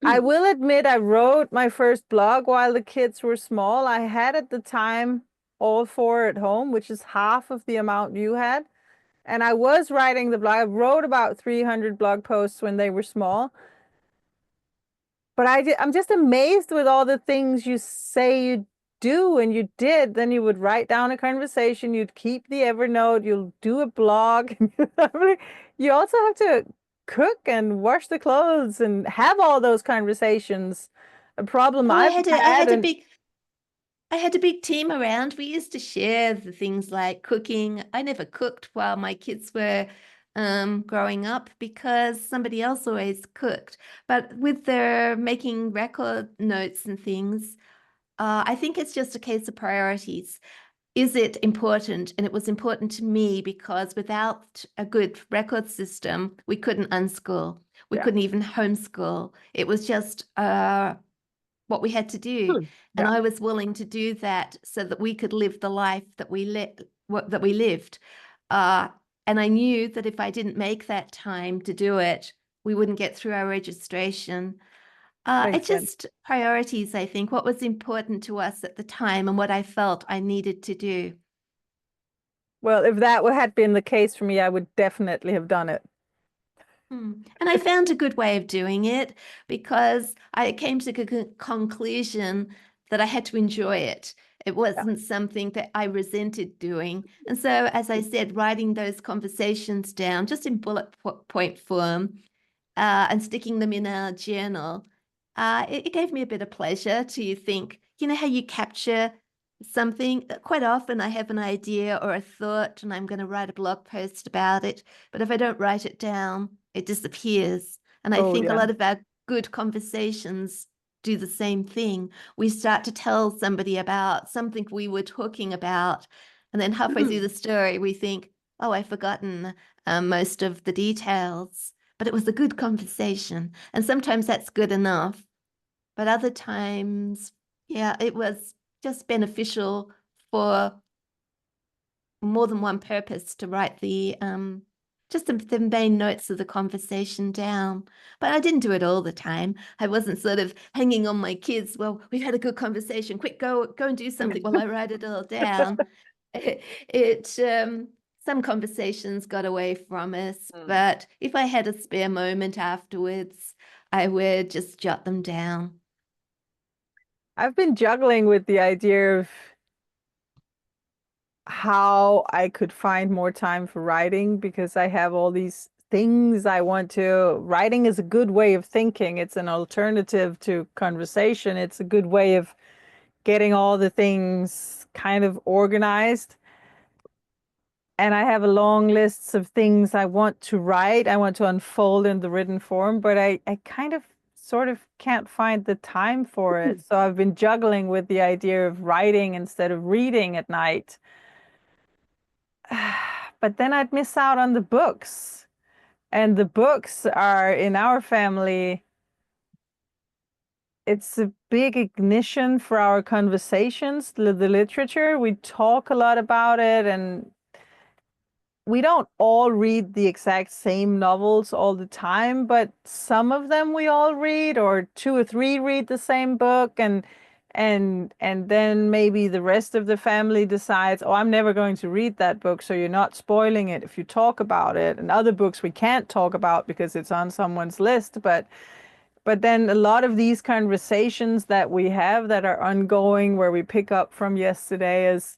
I will admit I wrote my first blog while the kids were small. I had at the time all four at home, which is half of the amount you had. And I was writing the blog. I wrote about 300 blog posts when they were small. But I'm just amazed with all the things you say you do and you did. Then you would write down a conversation, you'd keep the Evernote, you'll do a blog. You also have to cook and wash the clothes and have all those conversations. A problem
I
I've had
I had a big team around. We used to share the things like cooking. I never cooked while my kids were growing up because somebody else always cooked. But with their making record notes and things, I think it's just a case of priorities. Is it important? And it was important to me because without a good record system, we couldn't unschool. We couldn't even homeschool. It was just what we had to do. And
Yeah.
I was willing to do that so that we could live the life that we lived. And I knew that if I didn't make that time to do it, we wouldn't get through our registration.
Makes
It's
sense.
just priorities, I think, what was important to us at the time and what I felt I needed to do.
Well, if that had been the case for me, I would definitely have done it.
And I found a good way of doing it because I came to the conclusion that I had to enjoy it. It wasn't something that I resented doing. And so, as I said, writing those conversations down just in bullet point form and sticking them in a journal, it gave me a bit of pleasure to think, you know, how you capture something. Quite often I have an idea or a thought and I'm going to write a blog post about it. But if I don't write it down, it disappears. And I
Oh,
think a
yeah.
lot of our good conversations do the same thing. We start to tell somebody about something we were talking about. And then halfway through the story, we think, oh, I've forgotten most of the details. But it was a good conversation. And sometimes that's good enough. But other times, yeah, it was just beneficial for more than one purpose to write the just the main notes of the conversation down. But I didn't do it all the time. I wasn't sort of hanging on my kids. Well, we've had a good conversation. Quick, go and do something while I write it all down. Some conversations got away from us, but if I had a spare moment afterwards, I would just jot them down.
I've been juggling with the idea of how I could find more time for writing because I have all these things I want to. Writing is a good way of thinking. It's an alternative to conversation. It's a good way of getting all the things kind of organized. And I have a long list of things I want to write. I want to unfold in the written form, but I kind of sort of can't find the time for it. So I've been juggling with the idea of writing instead of reading at night. But then I'd miss out on the books. And the books are in our family, it's a big ignition for our conversations, the literature. We talk a lot about it, and we don't all read the exact same novels all the time, but some of them we all read, or two or three read the same book, and then maybe the rest of the family decides, oh, I'm never going to read that book, so you're not spoiling it if you talk about it. And other books we can't talk about because it's on someone's list, but then a lot of these conversations that we have that are ongoing, where we pick up from yesterday, is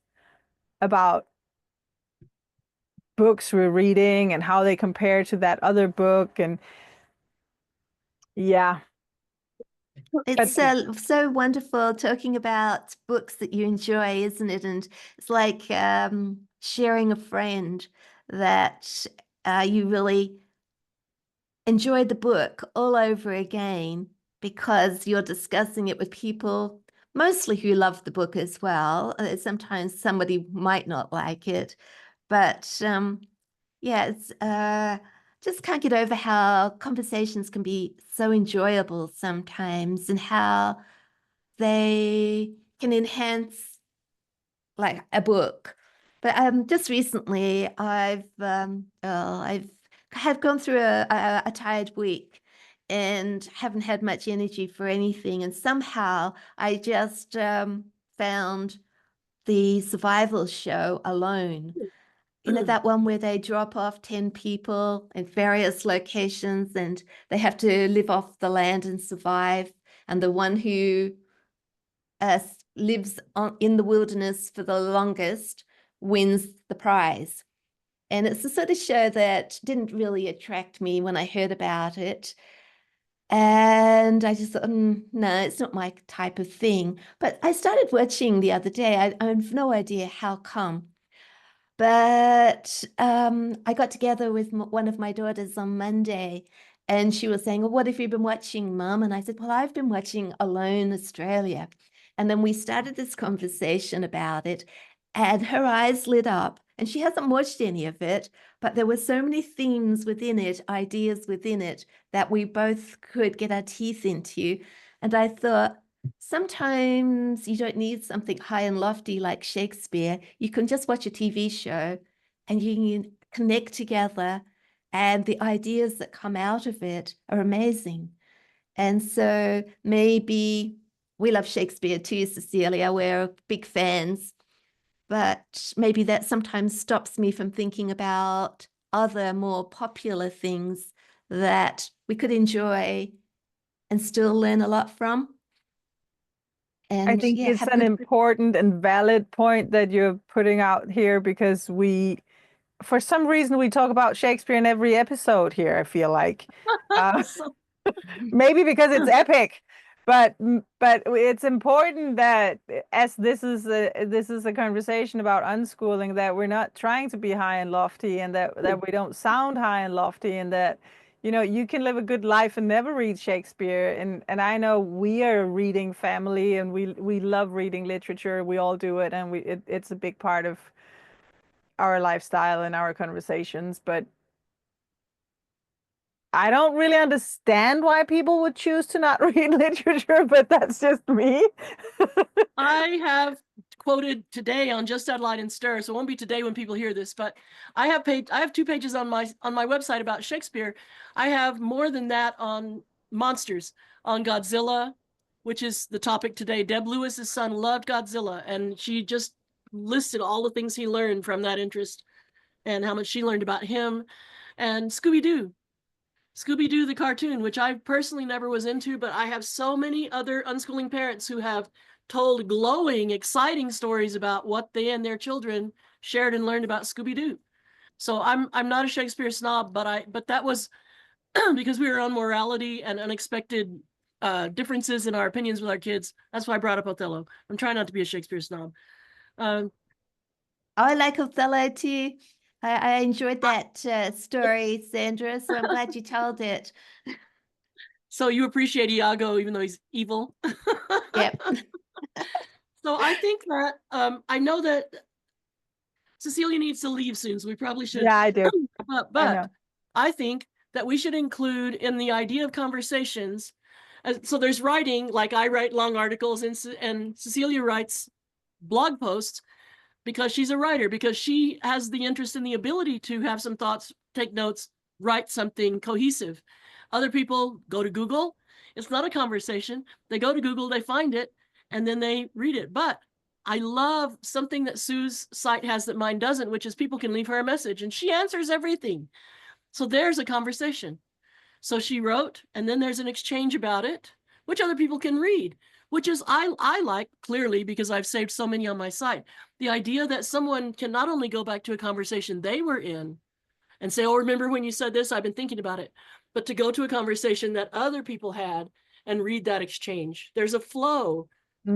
about books we're reading and how they compare to that other book. And yeah,
It's so wonderful talking about books that you enjoy, isn't it? And it's like sharing a friend that you really enjoy the book all over again because you're discussing it with people, mostly who love the book as well. Sometimes somebody might not like it, but yeah, it's just can't get over how conversations can be so enjoyable sometimes and how they can enhance like a book. But just recently, I've have gone through a tired week and haven't had much energy for anything. And somehow I just found the survival show Alone. You know, that one where they drop off 10 people in various locations and they have to live off the land and survive. And the one who lives in the wilderness for the longest wins the prize. And it's the sort of show that didn't really attract me when I heard about it. And I just thought, no, it's not my type of thing. But I started watching the other day. I have no idea how come. But I got together with one of my daughters on Monday, and she was saying, well, what have you been watching, Mum? And I said, well, I've been watching Alone Australia. And then we started this conversation about it, and her eyes lit up. And she hasn't watched any of it, but there were so many themes within it, ideas within it, that we both could get our teeth into. And I thought, sometimes you don't need something high and lofty like Shakespeare. You can just watch a TV show and you can connect together, and the ideas that come out of it are amazing. And so maybe we love Shakespeare too, Cecilia. We're big fans, but maybe that sometimes stops me from thinking about other more popular things that we could enjoy and still learn a lot from.
I
And
think
yeah,
it's
have
an
good.
important and valid point that you're putting out here, because for some reason, we talk about Shakespeare in every episode here, I feel like.
So-
Maybe because it's epic, but it's important that, as this is a conversation about unschooling, that we're not trying to be high and lofty, and that we don't sound high and lofty, and that, you know, you can live a good life and never read Shakespeare. And I know we are a reading family, and we love reading literature. We all do it, and it's a big part of our lifestyle and our conversations. But I don't really understand why people would choose to not read literature, but that's just me.
I have quoted today on Just Add Light and Stir, so it won't be today when people hear this, but I have 2 pages on my website about Shakespeare. I have more than that on monsters, on Godzilla, which is the topic today. Deb Lewis's son loved Godzilla, and she just listed all the things he learned from that interest and how much she learned about him. And Scooby-Doo, the cartoon, which I personally never was into, but I have so many other unschooling parents who have told glowing, exciting stories about what they and their children shared and learned about Scooby-Doo. So I'm not a Shakespeare snob, but that was because we were on morality and unexpected differences in our opinions with our kids. That's why I brought up Othello. I'm trying not to be a Shakespeare snob.
I like Othello too. I enjoyed that story, Sandra, so I'm glad you told it.
So you appreciate Iago, even though he's evil.
Yep.
So I think that I know that Cecilia needs to leave soon, so we probably should.
Yeah, I do.
But I think that we should include in the idea of conversations. So there's writing, like I write long articles, and Cecilia writes blog posts because she's a writer, because she has the interest and the ability to have some thoughts, take notes, write something cohesive. Other people go to Google. It's not a conversation. They go to Google, they find it, and then they read it. But I love something that Sue's site has that mine doesn't, which is people can leave her a message and she answers everything. So there's a conversation. So she wrote, and then there's an exchange about it, which other people can read, which is I like, clearly, because I've saved so many on my site. The idea that someone can not only go back to a conversation they were in and say, oh, remember when you said this? I've been thinking about it. But to go to a conversation that other people had and read that exchange. There's a flow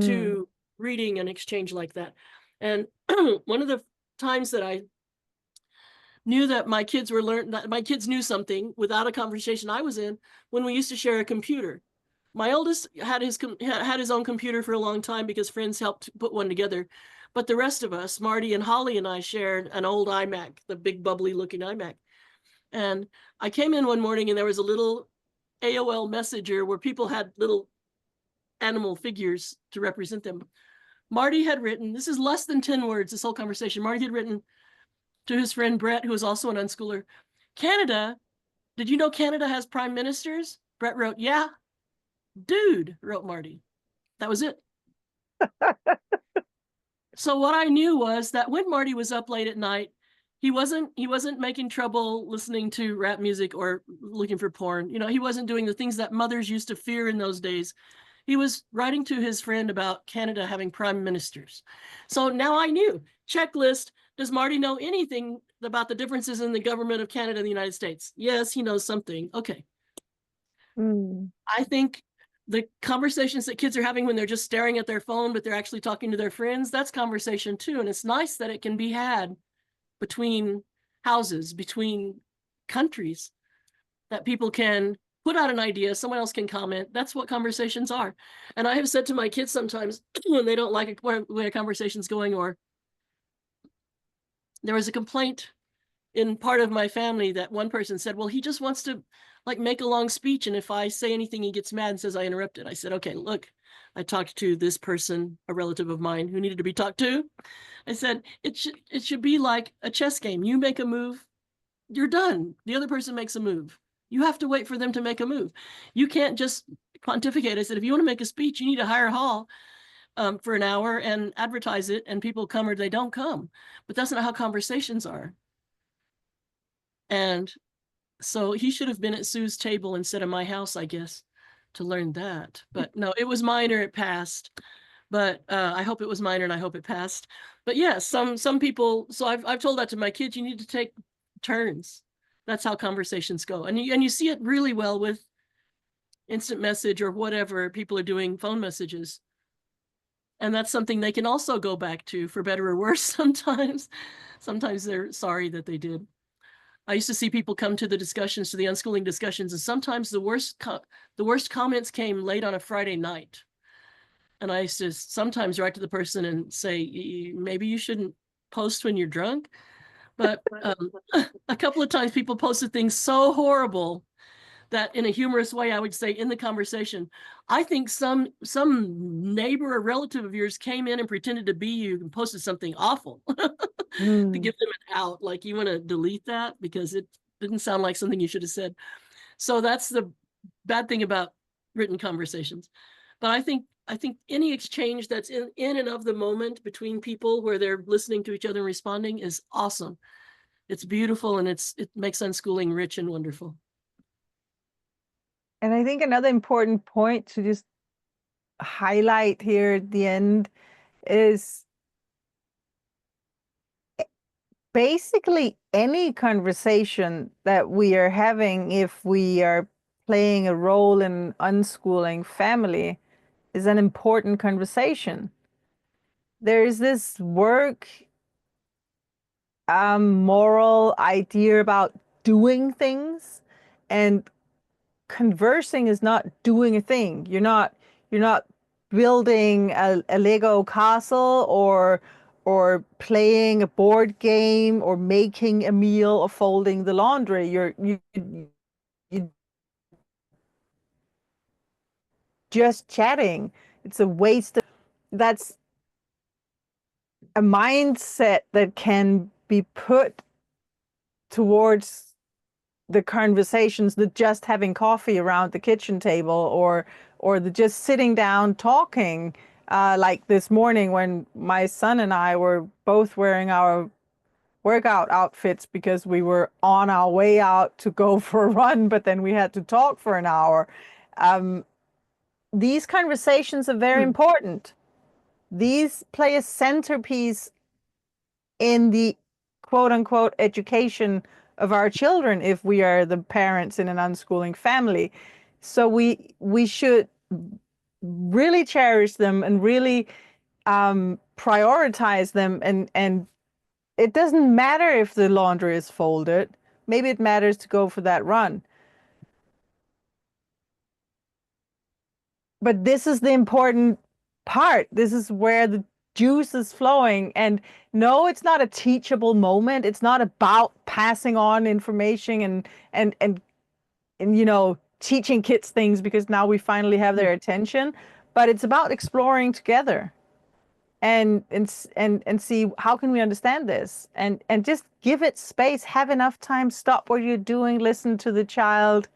to reading an exchange like that. And one of the times that I knew that my kids knew something without a conversation I was in, when we used to share a computer. My oldest had his own computer for a long time because friends helped put one together. But the rest of us, Marty and Holly and I, shared an old iMac, the big bubbly looking iMac. And I came in one morning and there was a little AOL messenger where people had little animal figures to represent them. Marty had written, this is less than 10 words, this whole conversation. Marty had written to his friend Brett, who was also an unschooler, Canada, did you know Canada has prime ministers? Brett wrote, yeah. Dude, wrote Marty. That was it. So what I knew was that when Marty was up late at night, he wasn't making trouble listening to rap music or looking for porn. You know, he wasn't doing the things that mothers used to fear in those days. He was writing to his friend about Canada having prime ministers. So now I knew. Checklist. Does Marty know anything about the differences in the government of Canada and the United States? Yes, he knows something. Okay. I think the conversations that kids are having when they're just staring at their phone, but they're actually talking to their friends, that's conversation too. And it's nice that it can be had between houses, between countries, that people can put out an idea, someone else can comment. That's what conversations are. And I have said to my kids sometimes when they don't like the way a conversation's going, or there was a complaint in part of my family that one person said, well, he just wants to like make a long speech. And if I say anything, he gets mad and says I interrupted. I said, okay, look, I talked to this person, a relative of mine who needed to be talked to. I said, it should be like a chess game. You make a move, you're done. The other person makes a move. You have to wait for them to make a move. You can't just pontificate. I said, if you want to make a speech, you need to hire a hall for an hour and advertise it, and people come or they don't come. But that's not how conversations are. And so he should have been at Sue's table instead of my house, I guess, to learn that. But no, it was minor. It passed. But I hope it was minor, and I hope it passed. But yeah, some people. So I've told that to my kids. You need to take turns. That's how conversations go, and you see it really well with instant message or whatever people are doing, phone messages. And that's something they can also go back to, for better or worse. Sometimes they're sorry that they did. I used to see people come to the discussions, to the unschooling discussions, and sometimes the worst comments came late on a Friday night. And I used to sometimes write to the person and say, maybe you shouldn't post when you're drunk. But a couple of times people posted things so horrible that in a humorous way, I would say in the conversation, I think some neighbor or relative of yours came in and pretended to be you and posted something awful to give them an out. Like, you want to delete that because it didn't sound like something you should have said. So that's the bad thing about written conversations. But I think any exchange that's in and of the moment between people where they're listening to each other and responding is awesome. It's beautiful, and it makes unschooling rich and wonderful.
And I think another important point to just highlight here at the end is basically any conversation that we are having, if we are playing a role in unschooling family, is an important conversation. There is this work moral idea about doing things, and conversing is not doing a thing. You're not building a Lego castle or playing a board game or making a meal or folding the laundry. You're just chatting. It's a waste of, that's a mindset that can be put towards the conversations, the just having coffee around the kitchen table, or the just sitting down talking, like this morning when my son and I were both wearing our workout outfits because we were on our way out to go for a run, but then we had to talk for an hour. These conversations are very important. These play a centerpiece in the quote unquote education of our children if we are the parents in an unschooling family. So we should really cherish them and really prioritize them, and it doesn't matter if the laundry is folded. Maybe it matters to go for that run. But this is the important part. This is where the juice is flowing. And no, it's not a teachable moment. It's not about passing on information and you know, teaching kids things because now we finally have their attention. But it's about exploring together and see how can we understand this, and just give it space, have enough time, stop what you're doing, listen to the child,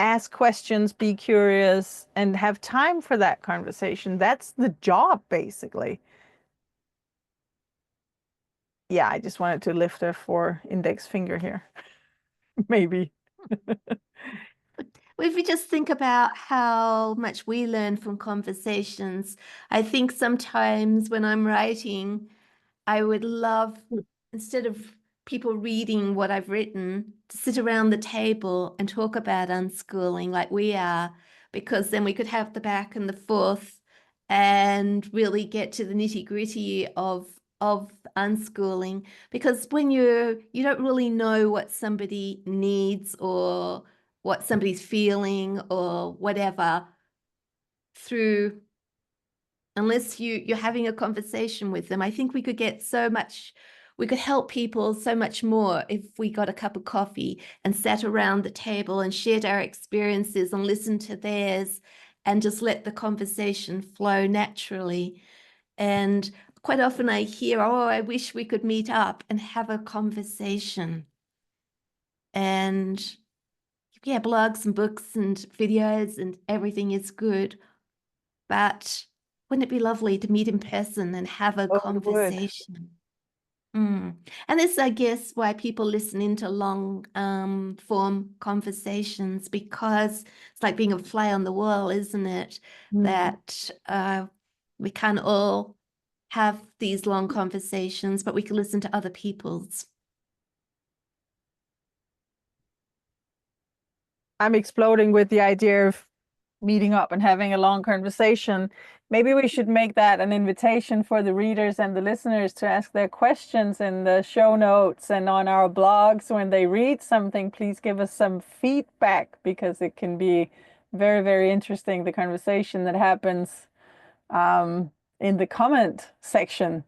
ask questions, be curious, and have time for that conversation. That's the job, basically. Yeah, I just wanted to lift a index finger here. Maybe.
If we just think about how much we learn from conversations, I think sometimes when I'm writing, I would love, instead of people reading what I've written, to sit around the table and talk about unschooling like we are, because then we could have the back and the forth and really get to the nitty-gritty of unschooling. Because when you don't really know what somebody needs or what somebody's feeling or whatever, through, unless you're having a conversation with them, I think we could get so much, we could help people so much more if we got a cup of coffee and sat around the table and shared our experiences and listened to theirs and just let the conversation flow naturally. And quite often I hear, oh, I wish we could meet up and have a conversation. And yeah, blogs and books and videos and everything is good. But wouldn't it be lovely to meet in person and have a
Oh, it would.
conversation? And this, I guess, why people listen into long form conversations, because it's like being a fly on the wall, isn't it? That we can't all have these long conversations, but we can listen to other people's.
I'm exploding with the idea of meeting up and having a long conversation. Maybe we should make that an invitation for the readers and the listeners to ask their questions in the show notes and on our blogs. When they read something, please give us some feedback, because it can be very, very interesting, the conversation that happens in the comment section.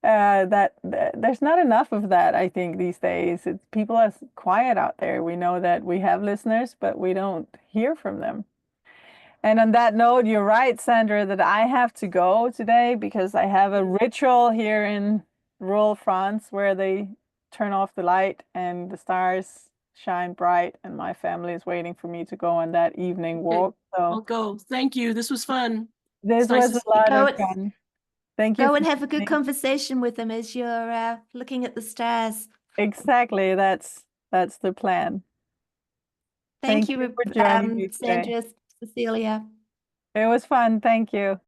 There's not enough of that, I think, these days. People are quiet out there. We know that we have listeners, but we don't hear from them. And on that note, you're right, Sandra, that I have to go today because I have a ritual here in rural France where they turn off the light and the stars shine bright, and my family is waiting for me to go on that evening walk. So
I'll go. Thank you. This was fun.
this was a lot of fun. Thank you.
Go and have a good conversation with them as you're looking at the stars.
Exactly. That's the plan.
Thank you
for joining me today.
Sandra, Cecilia.
It was fun. Thank you.